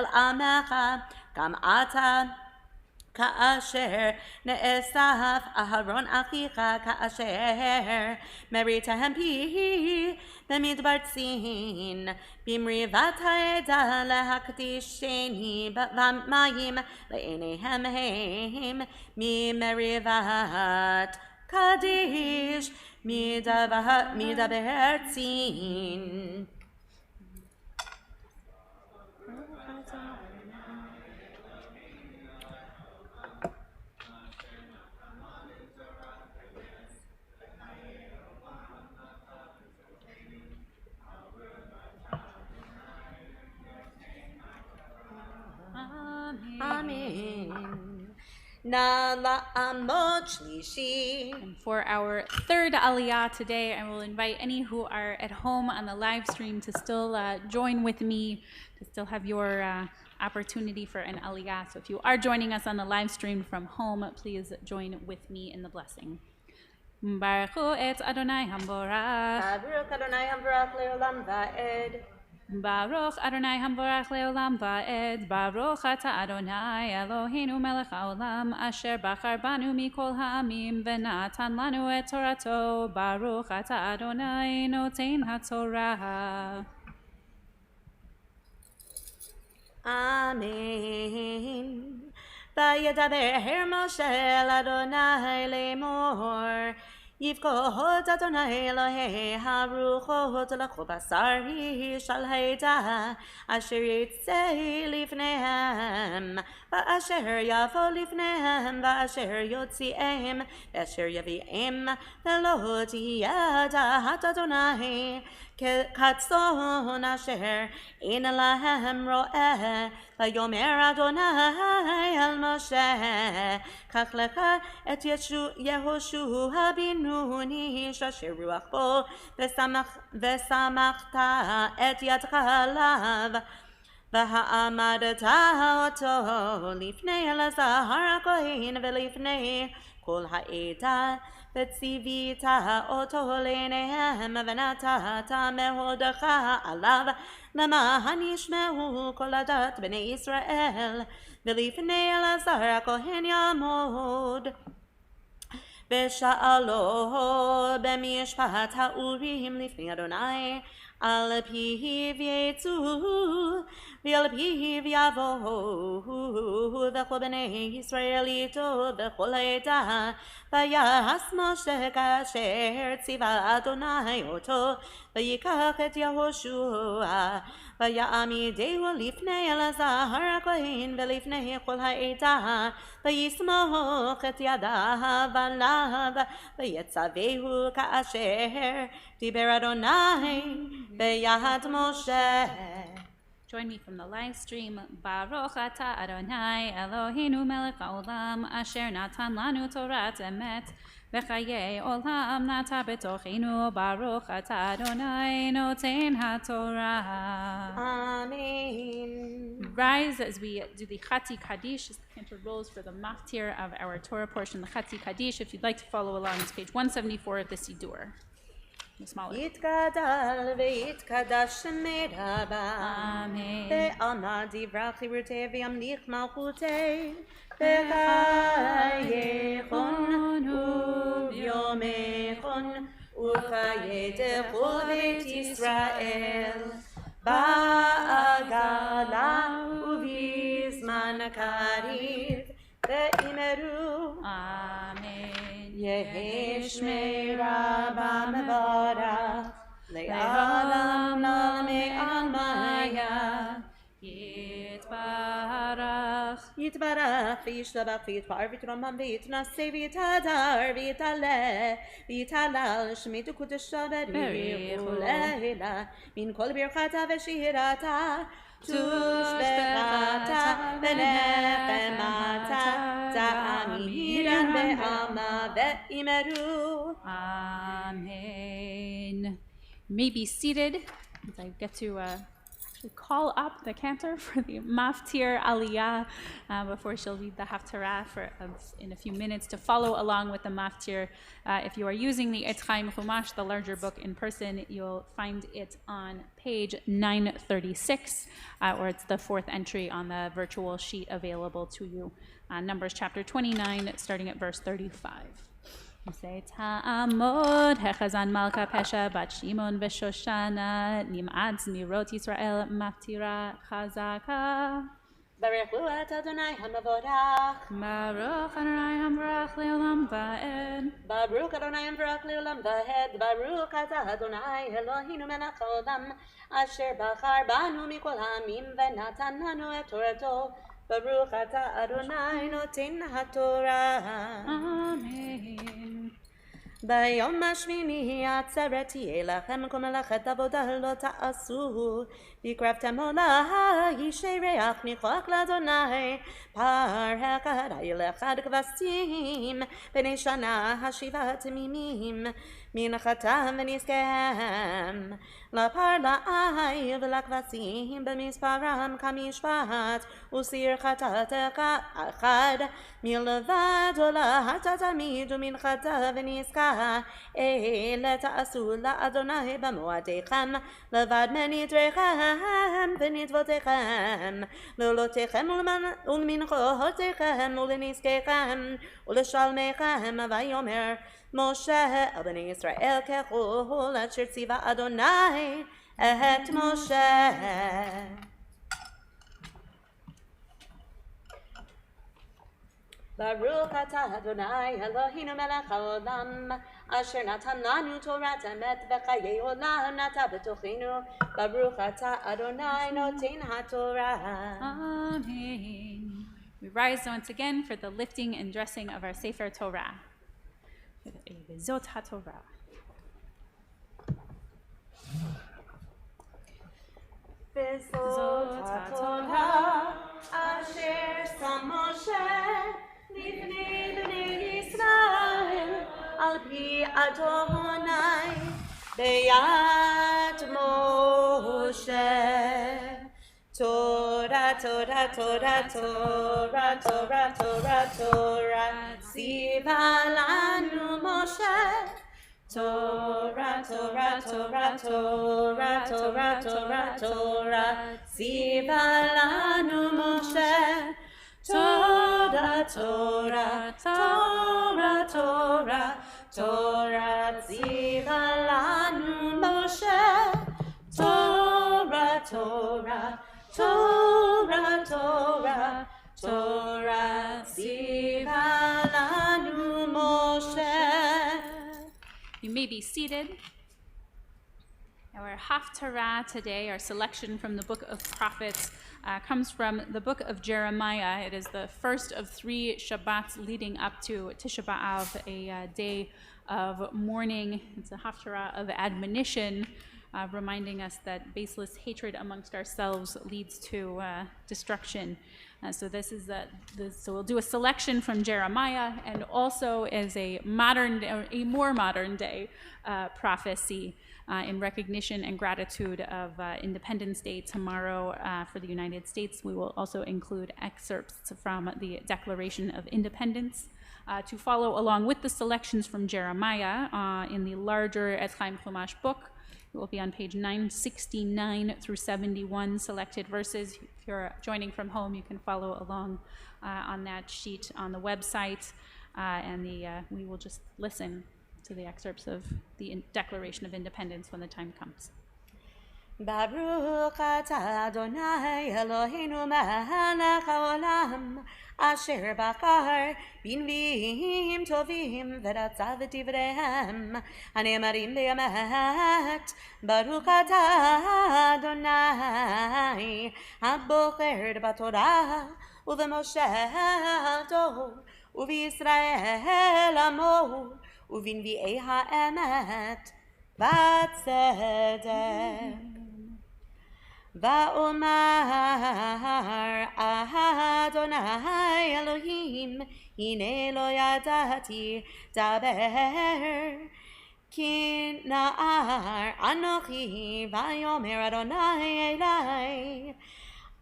amecha gam ata Ka'asher ne'esaf Aharon achicha ka'asher meritahem pi b'midbar tzin b'mrivat ha'eda lehakdisheni b'mayim le'eneihem heim mimerivat kadish midaber tzin. Amen. Nala amot shlishi. And for our third Aliyah today, I will invite any who are at home on the live stream to still join with me, to still have your opportunity for an Aliyah. So if you are joining us on the live stream from home, please join with me in the blessing. Baruch et Adonai Hamborach. Baruch Adonai Hamborach leolam va'ed. Baruch Adonai Hamborach leolam va'ed. Baruch atah Adonai Eloheinu melech haolam asher bachar banu mikol ha'amim v'natan lanu et torato. Baruch atah Adonai noten haTorah. Amen. Vayedaber Moshe el Adonai lemor. Yivkohot Adonai Elohei haruchot lachol basar shal haida asher yitzei lifnehem va'asher yavo lifnehem va'asher yotziehem va'asher yavi'em v'lo tiyeh da'at Adonai katzon asher ein lahem ro'eh vayomer Adonai el Moshe kach lecha et Yehoshua binuni shasher ruach bo v'samachta et yadcha alav v'ha'amadata oto lifnei Elazar hakohen v'lifnei כל העדה, וציווית אותו לעיניהם, ונתת מהודך עליו, למען ישמעו כל עדת בני ישראל, ולפני אלעזר הכהן יעמוד. ושאלו במשפט האורים לפני אדוני, על פיו יצאו ועל פיו יבואו, וכל בני ישראל איתו וכל העדה, ויעש משה כאשר ציווה אדוני אותו, ויקח את יהושע ויעמידהו לפני אלעזר הכהן ולפני כל העדה, ויסמוך את ידיו עליו, ויצווהו כאשר דיבר אדוני ביד משה. Join me from the live stream. Baruch ata Adonai Eloheinu melech haolam asher natan lanu torat emet v'chayei olam nata betochenu. Baruch ata Adonai noten haTorah. Amen. Rise as we do the Chati Kaddish, as the cantor rolls for the maftir of our Torah portion, the Chati Kaddish. If you'd like to follow along, it's page 174 of the Siddur. יתגדל ויתקדש שמך Amen. ועלמא דברה חירותי וימליך מלכותי בחייכון וביומכון וחיי כל בית ישראל בעגלה ובזמן קריב ואמרו Amen. יהי שמירה במברך לעולם לעולמי עלמיה. יתברך יתברך וישתבח ויתפאר ויתרומם ויתנשא ויתהדר ויתעלה ויתהלל שמי קודשא בריחו לילה מן כל ברכתה ושירתה תושבחתה ונחמתה תאמירן בעלמא ואמרו. Amen. You may be seated as I get to actually call up the cantor for the Maftir Aliyah before she'll read the Haftarah in a few minutes. To follow along with the Maftir, if you are using the Etz Chaim Chumash, the larger book in person, you'll find it on page 936, or it's the fourth entry on the virtual sheet available to you. Numbers chapter 29, starting at verse 35. תעמוד החזן מלכה פשע בת שמעון ושושנה נמעד זמירות ישראל מפטירה חזקה. ברכו את אדוני המבורך. ברוך אדוני המבורך לעולם ועד. ברוך אדוני המבורך לעולם ועד. ברוך אתה אדוני אלוהינו מלך העולם אשר בחר בנו מכל העמים ונתן לנו את תורתו. ברוך אתה אדוני נותן התורה. אמן. ביום השמיני עצרתי לכם כל מלאכת עבודה לא תעשו והקרבתם עולה אישי ריח ניחוח לאדוני פר אחד איל אחד כבשים בני שנה השבעה תמימים מנחתם ונזקיהם לפר לאיל ולכבשים במספרם כמשפט וסיר חטאת אחד מלבד עולה תמיד ומנחתה ונזקה אלה תעשו לאדוני במועדיכם לבד מנדריכם ונדבותיכם לעולותיכם ולמנחותיכם ולנזקיכם ולשלמיכם ויאמר משה אל בני ישראל ככל אשר ציווה אדוני את משה. ברוך אתה אדוני אלוהינו מלך העולם אשר נתן לנו תורת אמת וחיי עולם נטע בתוכנו. ברוך אתה אדוני נותן התורה. Amen. We rise once again for the lifting and dressing of our Sefer Torah. Zot HaTorah. וזאת התורה אשר שם משה לפני בני ישראל על פי אדוני ביד משה. תורה תורה תורה תורה תורה תורה תורה Tziva lanu Moshe. Torah, Torah, Torah, Torah, Torah, Torah, Torah. Tziva lanu Moshe. Torah, Torah, Torah, Torah, Torah. Tziva lanu Moshe. Torah, Torah, Torah, Torah, Torah, tziva lanu Moshe. You may be seated. Our Haftarah today, our selection from the book of prophets, comes from the book of Jeremiah. It is the first of 3 Shabbats leading up to Tisha B'Av, a day of mourning. It's a Haftarah of admonition, reminding us that baseless hatred amongst ourselves leads to destruction. So we'll do a selection from Jeremiah, and also as a more modern day prophecy in recognition and gratitude of Independence Day tomorrow for the United States. We will also include excerpts from the Declaration of Independence. To follow along with the selections from Jeremiah in the larger Etz Chaim Chumash book, it will be on page 969 through 71, selected verses. If you're joining from home, you can follow along on that sheet on the website, and we will just listen to the excerpts of the Declaration of Independence when the time comes. Baruch atah Adonai Eloheinu melech haolam asher bachar b'nviim tovim v'ratzav v'tivrehem hanemarim be'emet. Baruch atah Adonai habocher b'torah u'v'Moshe tov u'v'Yisrael amo u'v'nvi'ei ha'emet v'tzedek. Va'omar Adonai Elohim hine lo yadati daber ki na'ar anochi va'yomer Adonai elai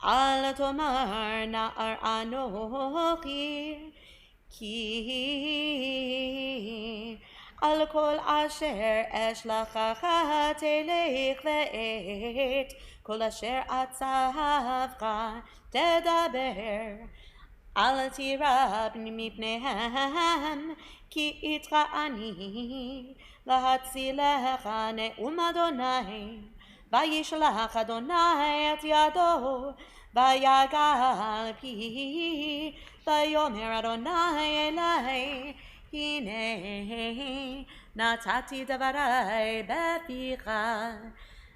al tomar na'ar anochi ki al kol asher eshlachacha telech ve'et kol asher atzavcha tedaber al tirab mipnehem ki itcha ani lahatzilecha ne'um Adonai vayishlach Adonai et yado vayagal pi vayomer Adonai elai hine natati davarai beficha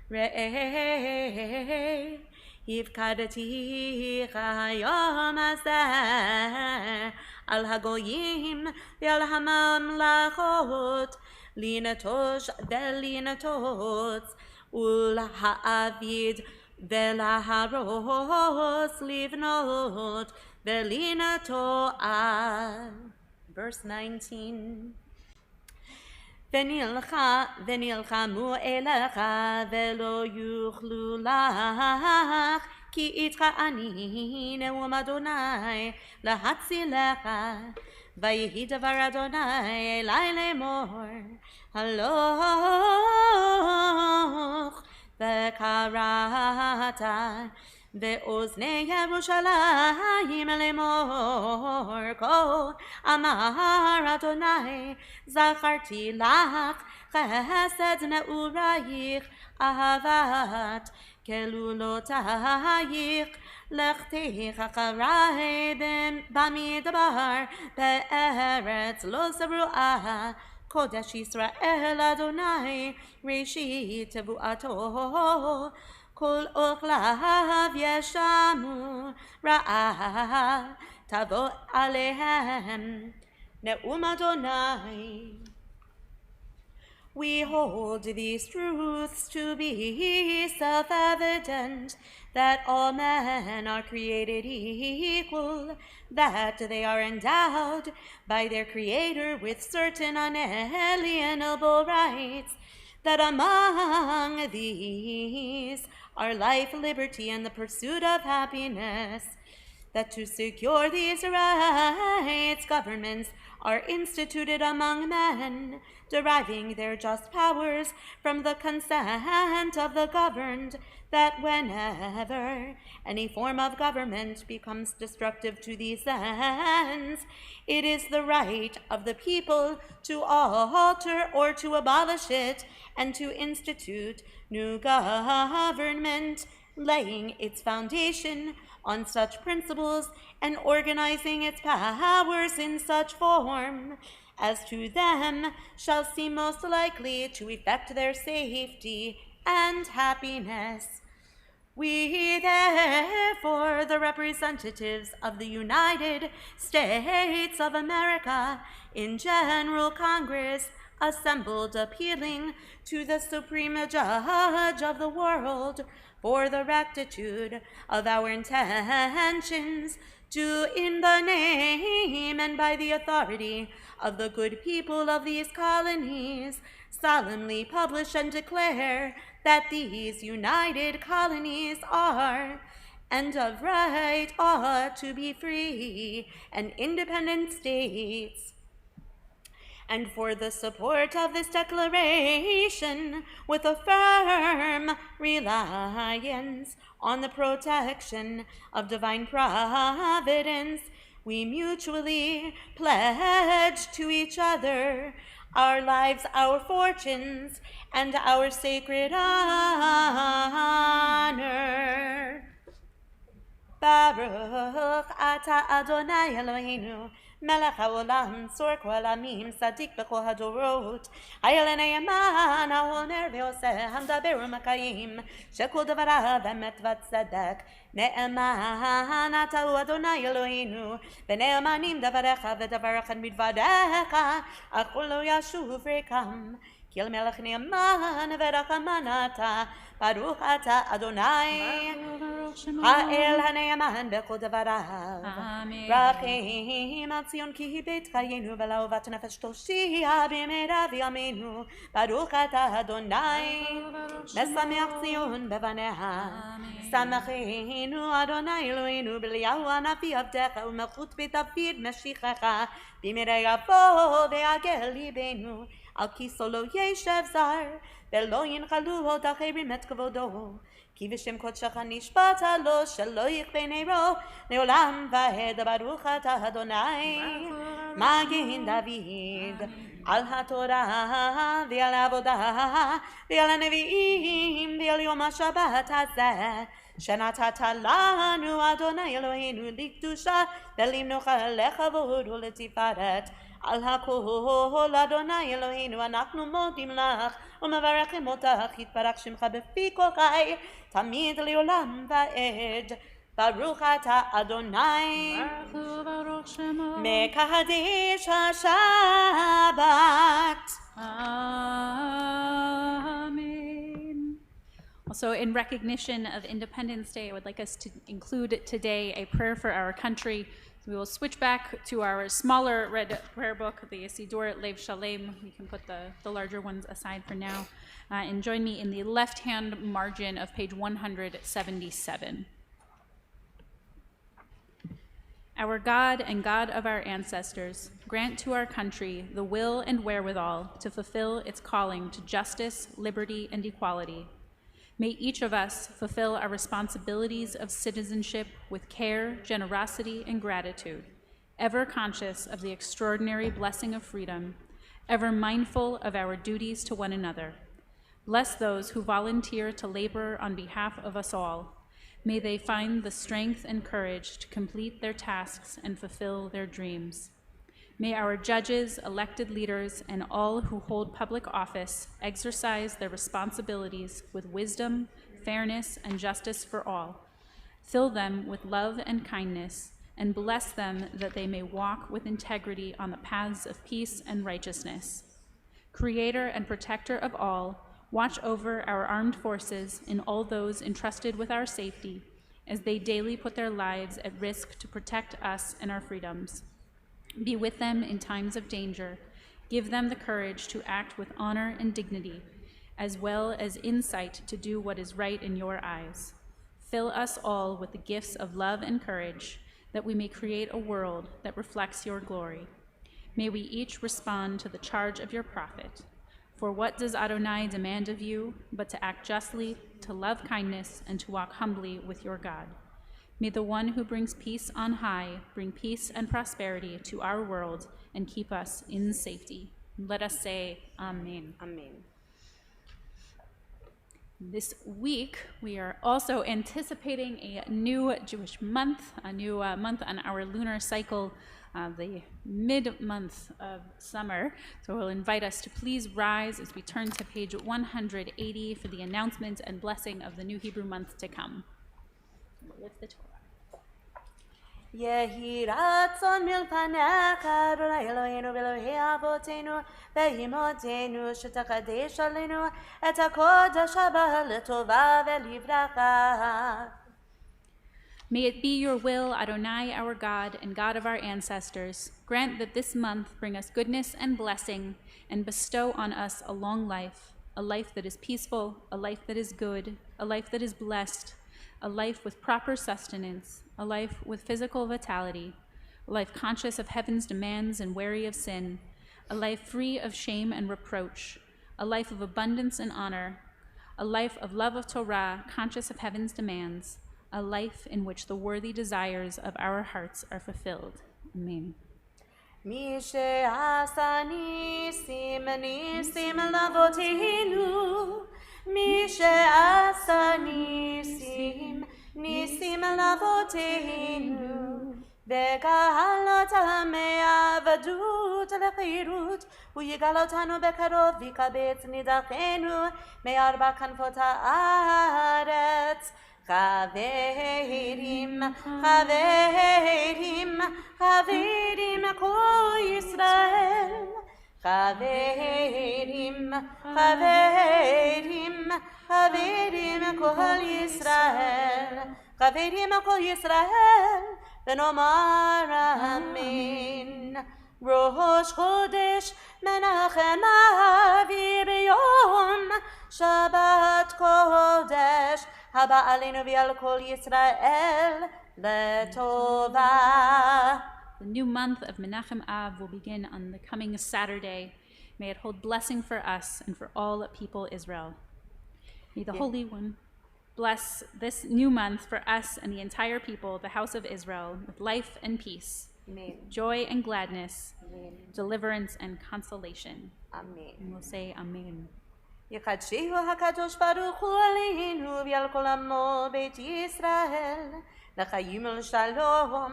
re'eh hifkadaticha yom hazeh al hagoyim ve'al hamamlachot linatosh ve'linatot ulha'avid ve'laharos livnot ve'linatoah. Verse 19. ונלחמו אליך ולא יוכלו לך כי איתך אני נאום אדוני להצילך ויהי דבר אדוני אלי לאמור הלוך וקראת באוזני ירושלים לאמור כה אמר אדוני זכרתי לך חסד נעורייך אהבת כלולותייך לכתך אחרי במדבר בארץ לא זרועה קודש ישראל אדוני ראשית תבואתו כל אוכליו ישמו רעה תבוא עליהם נאום אדוני. We hold these truths to be self-evident, that all men are created equal, that they are endowed by their Creator with certain unalienable rights, that among these are life, liberty, and the pursuit of happiness, that to secure these rights, governments are instituted among men, deriving their just powers from the consent of the governed, that whenever any form of government becomes destructive to these ends, it is the right of the people to alter or to abolish it, and to institute new government, laying its foundation on such principles and organizing its powers in such form as to them shall seem most likely to effect their safety and happiness. We, therefore, the representatives of the United States of America in General Congress, assembled appealing to the Supreme Judge of the world for the rectitude of our intentions, do in the name and by the authority of the good people of these colonies solemnly publish and declare that these united colonies are and of right ought to be free and independent states. And for the support of this declaration, with a firm reliance on the protection of divine providence, we mutually pledge to each other our lives, our fortunes, and our sacred honor. Baruch ata Adonai Eloheinu, melech haolam, tzor kol ha'amim, tzadik b'kol hadorot, hayel ne'eman, ha'omer ve'oseh, hamdaber u'makayim, shekol devarav emet v'tzedek, ne'eman ata Adonai Eloheinu, v'ne'emanim davarecha v'davarachan midvarecha, achol lo yashuv rekam, ki el melech ne'eman v'rachaman ata, Baruch ata Adonai, ha'el ha'ne'eman b'kol devarav. Rachim al Zion ki hi beit chayenu v'la'ovat nefesh toshia b'mera v'yameinu. Baruch ata Adonai, mesameach Zion b'vaneha. Samachenu Adonai Eloheinu b'liyahu hanavi avdecha u'melchut beit David meshichecha b'mera yavo ve'agel libeinu. Al ki solo yeshev zar ולא ינחלו עוד אחרים את כבודו, כי בשם קודשך נשבעת לו שלא יכבה נרו לעולם ועד. ברוך אתה אדוני מגן דוד, על התורה ועל העבודה ועל הנביאים ועל יום השבת הזה שנתת לנו אדוני אלוהינו לקדושה ולמנוחה לכבוד ולתפארת. על הכל אדוני אלוהינו אנחנו מודים לך ומברכים אותך, יתברך שמך בפי כל חי תמיד לעולם ועד. ברוך אתה אדוני מקדש השבת. Amen. Also, in recognition of Independence Day, I would like us to include today a prayer for our country. So we will switch back to our smaller red prayer book, the Sidur Lev Shalem. We can put the larger ones aside for now. And join me in the left-hand margin of page 177. Our God and God of our ancestors, grant to our country the will and wherewithal to fulfill its calling to justice, liberty, and equality. May each of us fulfill our responsibilities of citizenship with care, generosity, and gratitude, ever conscious of the extraordinary blessing of freedom, ever mindful of our duties to one another. Bless those who volunteer to labor on behalf of us all. May they find the strength and courage to complete their tasks and fulfill their dreams. May our judges, elected leaders, and all who hold public office exercise their responsibilities with wisdom, fairness, and justice for all. Fill them with love and kindness, and bless them that they may walk with integrity on the paths of peace and righteousness. Creator and protector of all, watch over our armed forces and all those entrusted with our safety as they daily put their lives at risk to protect us and our freedoms. Be with them in times of danger. Give them the courage to act with honor and dignity, as well as insight to do what is right in your eyes. Fill us all with the gifts of love and courage, that we may create a world that reflects your glory. May we each respond to the charge of your prophet. For what does Adonai demand of you but to act justly, to love kindness, and to walk humbly with your God? May the one who brings peace on high bring peace and prosperity to our world and keep us in safety. Let us say Amen. Amen. This week, we are also anticipating a new Jewish month, a new month on our lunar cycle, the mid-month of summer. So we'll invite us to please rise as we turn to page 180 for the announcement and blessing of the new Hebrew month to come. We'll lift the Torah. יהי רצון מלפניך, אדוני אלוהינו ואלוהי אבותינו ואמותינו, שתקדש עלינו את הקודש הבא לטובה ולברכה. May it be your will, Adonai, our God and God of our ancestors, grant that this month bring us goodness and blessing, and bestow on us a long life, a life that is peaceful, a life that is good, a life that is blessed, a life with proper sustenance, a life with physical vitality, a life conscious of heaven's demands and wary of sin, a life free of shame and reproach, a life of abundance and honor, a life of love of Torah, conscious of heaven's demands, a life in which the worthy desires of our hearts are fulfilled. Amen. מי שעשה ניסים ניסים לאבותינו, מי שעשה ניסים ניסים לאבותינו, וגאל אותם מעבדות לחירות, הוא יגאל אותנו בקרוב ויקבץ נידחנו מארבע כנפות הארץ. חברים, חברים, חברים כל ישראל, חברים, חברים, חברים כל ישראל, חברים כל ישראל, ונאמר אמן. ראש חודש מנחם אבי ביום שבת קודש, הבא עלינו ועל כל ישראל לטובה. The new month of Menachem Av will begin on the coming Saturday. May it hold blessing for us and for all people Israel. May the Holy One bless this new month for us and the entire people, the house of Israel, with life and peace, Amen. joy and gladness, Amen. deliverance and consolation. Amen. And we'll say Amen. יקדשהו הקדוש ברוך הוא עלינו ועל כל עמו בית ישראל, לחיים ולשלום,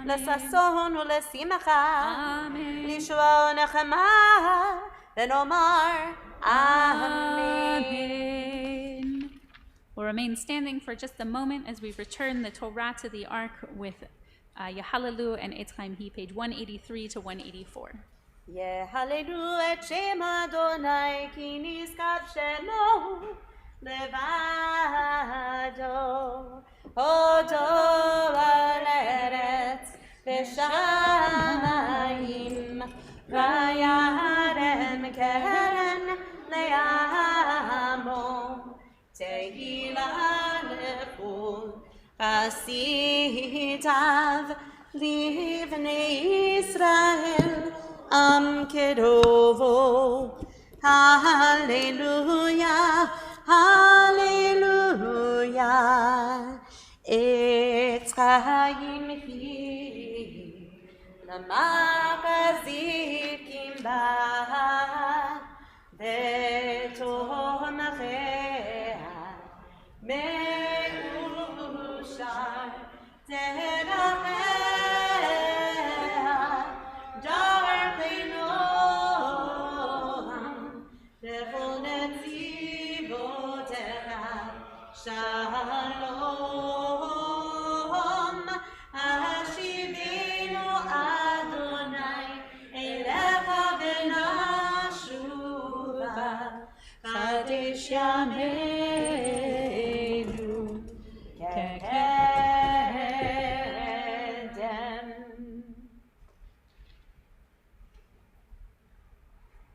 לששון ולשמחה, לישועה ונחמה, ונאמר Amen. We'll remain standing for just a moment as we return the Torah to the Ark with Yahalalu and Eitz Chaim Hi, page 183 to 184. יהללו את שם אדוני כי נשגב שמו לבדו, הודו על ארץ ושמיים, וירם קרן לעמו, תהילה לחוד חסידיו לבני ישראל. Kedovo, hallelujah, hallelujah. Eitz Chaim Hi, למחזיקים בה, ותומכיה מאושר תרחם. Shalom, השיבנו אדוני אליך ונשובה, חדש ימינו כקדם.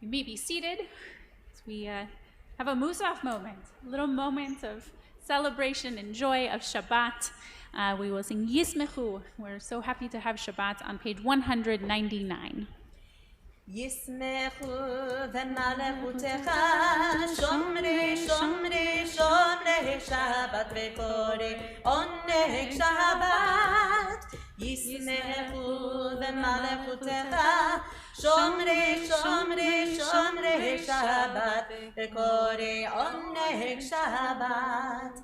You may be seated as we have a Musaf moment, a little moment of celebration and joy of Shabbat. we will sing Yismechu. We're so happy to have Shabbat on page 199. ישמחו ומלכותך שומרי שומרי שומרי שבת וקורא עונג שבת ישמחו ומלכותך שומרי שומרי שומרי שבת וקורא עונג שבת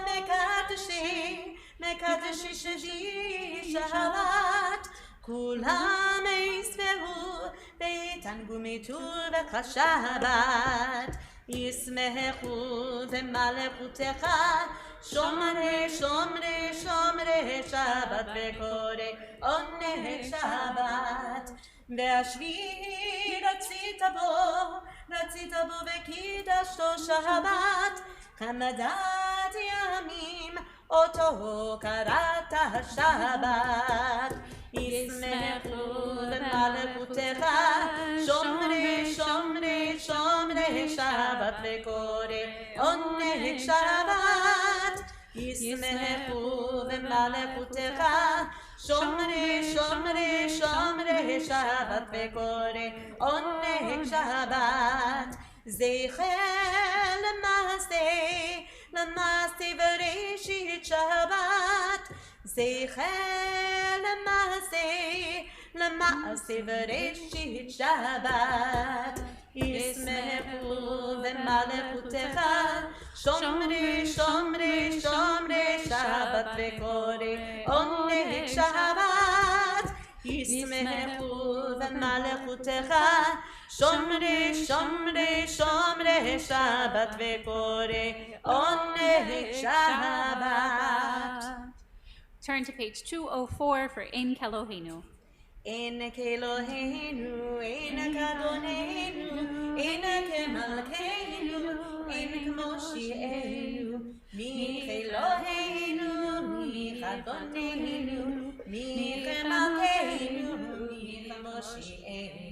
מקדשי מקדשי שבי שבת כולם ישמחו ויתענגו מטוב השבת ישמחו ומלכותך שומרי שומרי שומרי שבת וקורא עונג שבת והשביעי רצית בו וקידשתו שבת כמדת ימים אותו קראת שבת ישמחו במלכותך שומרי שומרי שומרי שבת וקורא עונג שבת ישמחו במלכותך שומרי שומרי שומרי שבת וקורא עונג שבת זכר למעשה בראשית שבת זכר למעשה בראשית שבת ישמחו במלכותך שומרי שומרי שומרי שבת וקורא עונג שבת ישמחו במלכותך שומרי שומרי שומרי שבת וקורא עונג שבת. Turn to page 204 for Ein Kelohenu. Ein Kelohenu, Ein Kadonenu, Ein Kemalkeinu, Ein Kmoshienu, Mi Kelohenu, Mi Kadonenu, Mi Kemalkeinu, Mi Kmoshienu.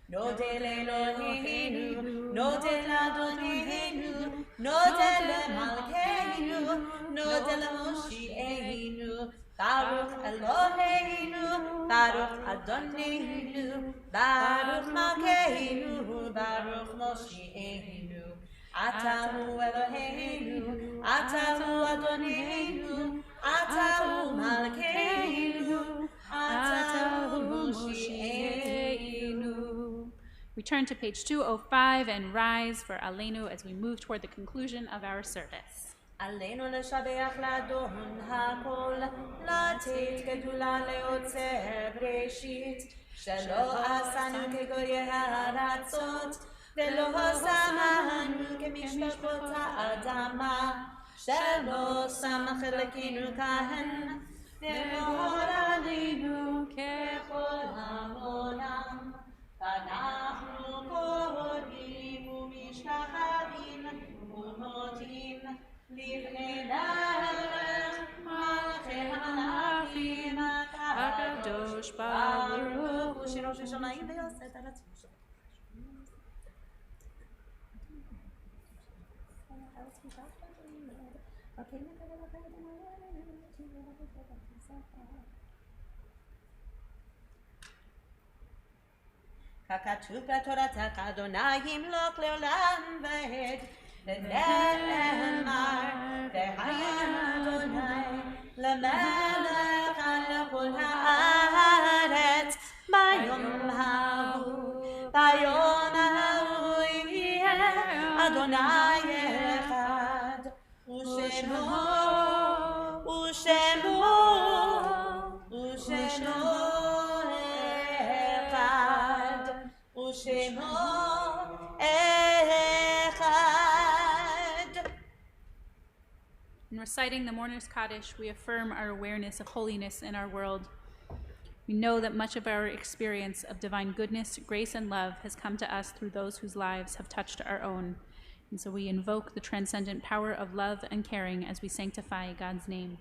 Nodel Elohenu, Nodel Adonenu, Nodel Malkeinu, Nodel Moshienu, Baruch Eloheinu, Baruch Adonenu, Baruch Malkeinu, Baruch Moshienu. Atahu Eloheinu, Atahu Adonenu, Atahu Malkeinu, Atahu Moshienu. Return to page 205 and rise for Aleinu as we move toward the conclusion of our service. עלינו לשבח לאדון הכל, לתת גדולה ליוצר בראשית, שלא עשנו כגויי הארצות, ולא שמנו כמשפחות האדמה, שלא שם חלקנו כהן, והור עלינו ככל המונם. אנחנו קוראים ומשתחווים ומודים לפני מלכי המלכים הקדוש ברוך הוא שירו של שמיים ויעשה את הרצון שלו. ככתוב בתורתך אדוני ימלוך לעולם ועד ונאמר והיה אדוני למלך על כל הארץ ביום ההוא יהיה אדוני אחד ושמו אחד. In reciting the Mourner's Kaddish, we affirm our awareness of holiness in our world. We know that much of our experience of divine goodness, grace, and love has come to us through those whose lives have touched our own. And so we invoke the transcendent power of love and caring as we sanctify God's name.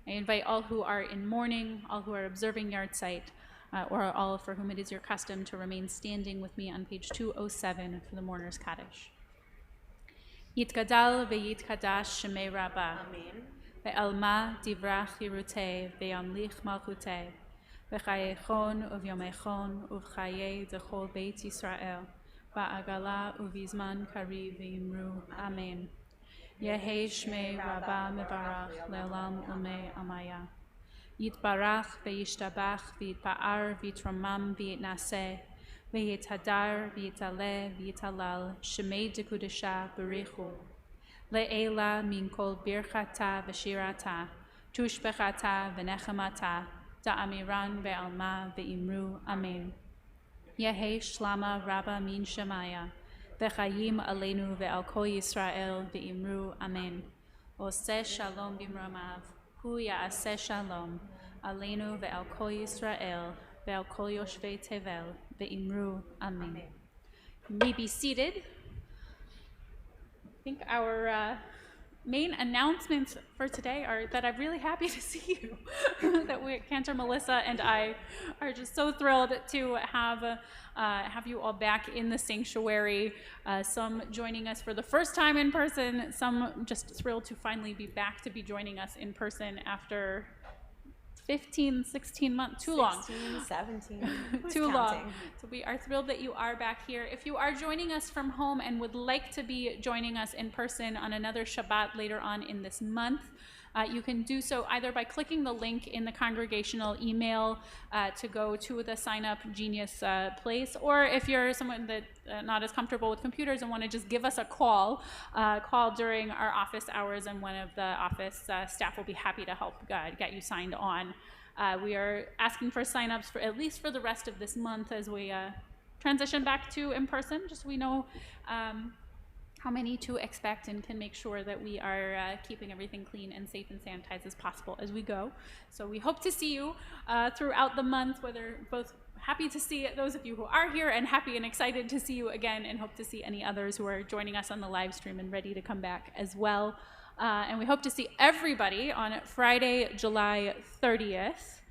I invite all who are in mourning, all who are observing Yartzeit, or all for whom it is your custom to remain standing with me on page 207 for the Mourner's Kaddish. Yitgadal ve'yitkadash shemei Rabbah. Amen. Ve'alma divrach yirutei, ve'amlich malchutei, v'chayechon uvyomechon uvchaye dechol beit Yisrael, va'agala uvizman kariv v'imru. Amen. Yehi shmei rabba mevarach le'olam umei amaya. Yitbarach ve'yishtabach v'yitpa'ar v'yitromam v'yitnaseh v'yithadar v'yitaleh v'yitalal shemei dekudesha berichu. Le'ela min kol birchata v'shirata tushbechata v'nechamata da'amiran ve'alma ve'imru. Amen. Yehi shlama rabba min shemaya v'chayim aleinu ve'al kol Yisrael ve'imru. Amen. Oseh shalom bimramav hu ya'aseh shalom aleinu ve'al kol Yisrael ve'al kol yoshvei tevel ve'imru. Amen. You may be seated. I think our main announcements for today are that I'm really happy to see you. That Cantor Melissa and I are just so thrilled to have you all back in the sanctuary. Some joining us for the first time in person. Some just thrilled to finally be back to be joining us in person after 15, 16 months, too long. 16, 17. Too long. So we are thrilled that you are back here. If you are joining us from home and would like to be joining us in person on another Shabbat later on in this month, you can do so either by clicking the link in the congregational email to go to the Sign Up Genius place, or if you're someone that not as comfortable with computers and want to just give us a call during our office hours, and one of the office staff will be happy to help get you signed on. We are asking for sign-ups for at least for the rest of this month as we transition back to in-person, just so we know how many to expect and can make sure that we are keeping everything clean and safe and sanitized as possible as we go. So we hope to see you throughout the month, whether both happy to see those of you who are here and happy and excited to see you again, and hope to see any others who are joining us on the live stream and ready to come back as well. And we hope to see everybody on Friday, July 30th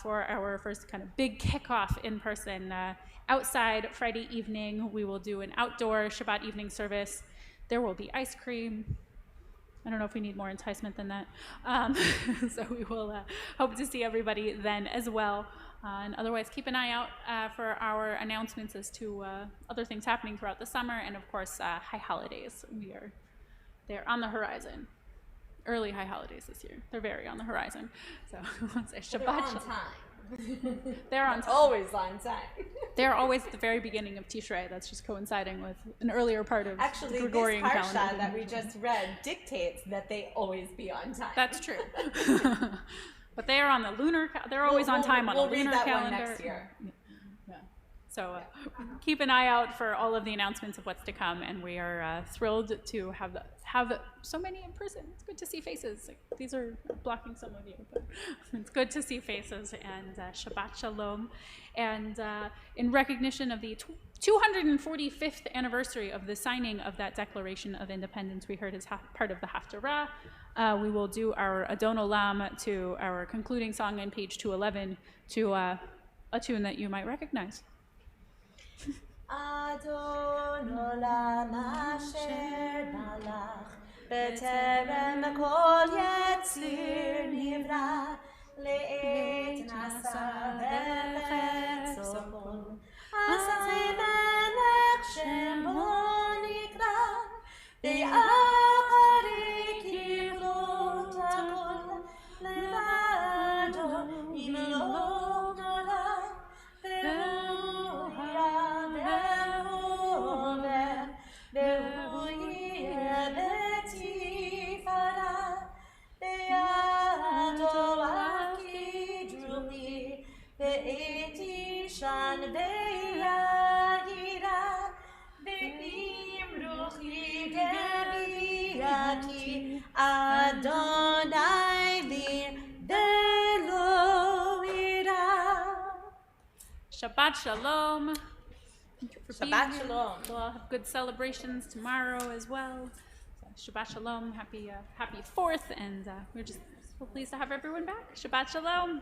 for our first kind of big kickoff in person. Outside Friday evening, we will do an outdoor Shabbat evening service. There will be ice cream. I don't know if we need more enticement than that. So we will hope to see everybody then as well. And otherwise, keep an eye out for our announcements as to other things happening throughout the summer, and of course, high holidays. They're on the horizon. Early high holidays this year. They're very on the horizon. So let's say Shabbat. They're on time. They're on time. Always on time. They're always at the very beginning of Tishrei. That's just coinciding with an earlier part of the Gregorian calendar. Actually, this parsha that we just read dictates that they always be on time. That's true. But they are on the lunar. They're always on time on the lunar calendar. We'll read that one next year. Yeah. So keep an eye out for all of the announcements of what's to come, and we are thrilled to have so many in person. It's good to see faces. These are blocking some of you, but it's good to see faces. And Shabbat Shalom. And in recognition of the 245th anniversary of the signing of that Declaration of Independence, we heard as part of the Haftarah. We will do our Adon Olam to our concluding song on page 211 to a tune that you might recognize. Adon Olam Asher Malach B'terem Kol Yetzir Nivra Le'et Nasa V'Chetz Okol Asay Melech Shemo Nikra Be'achari Kivrot Hakol Levado Imlo Nola Adonai lir velo ira. Shabbat Shalom. Thank you for being Shabbat here. Shalom. We'll all have good celebrations tomorrow as well. So Shabbat Shalom. Happy 4th, and we're just so pleased to have everyone back. Shabbat Shalom.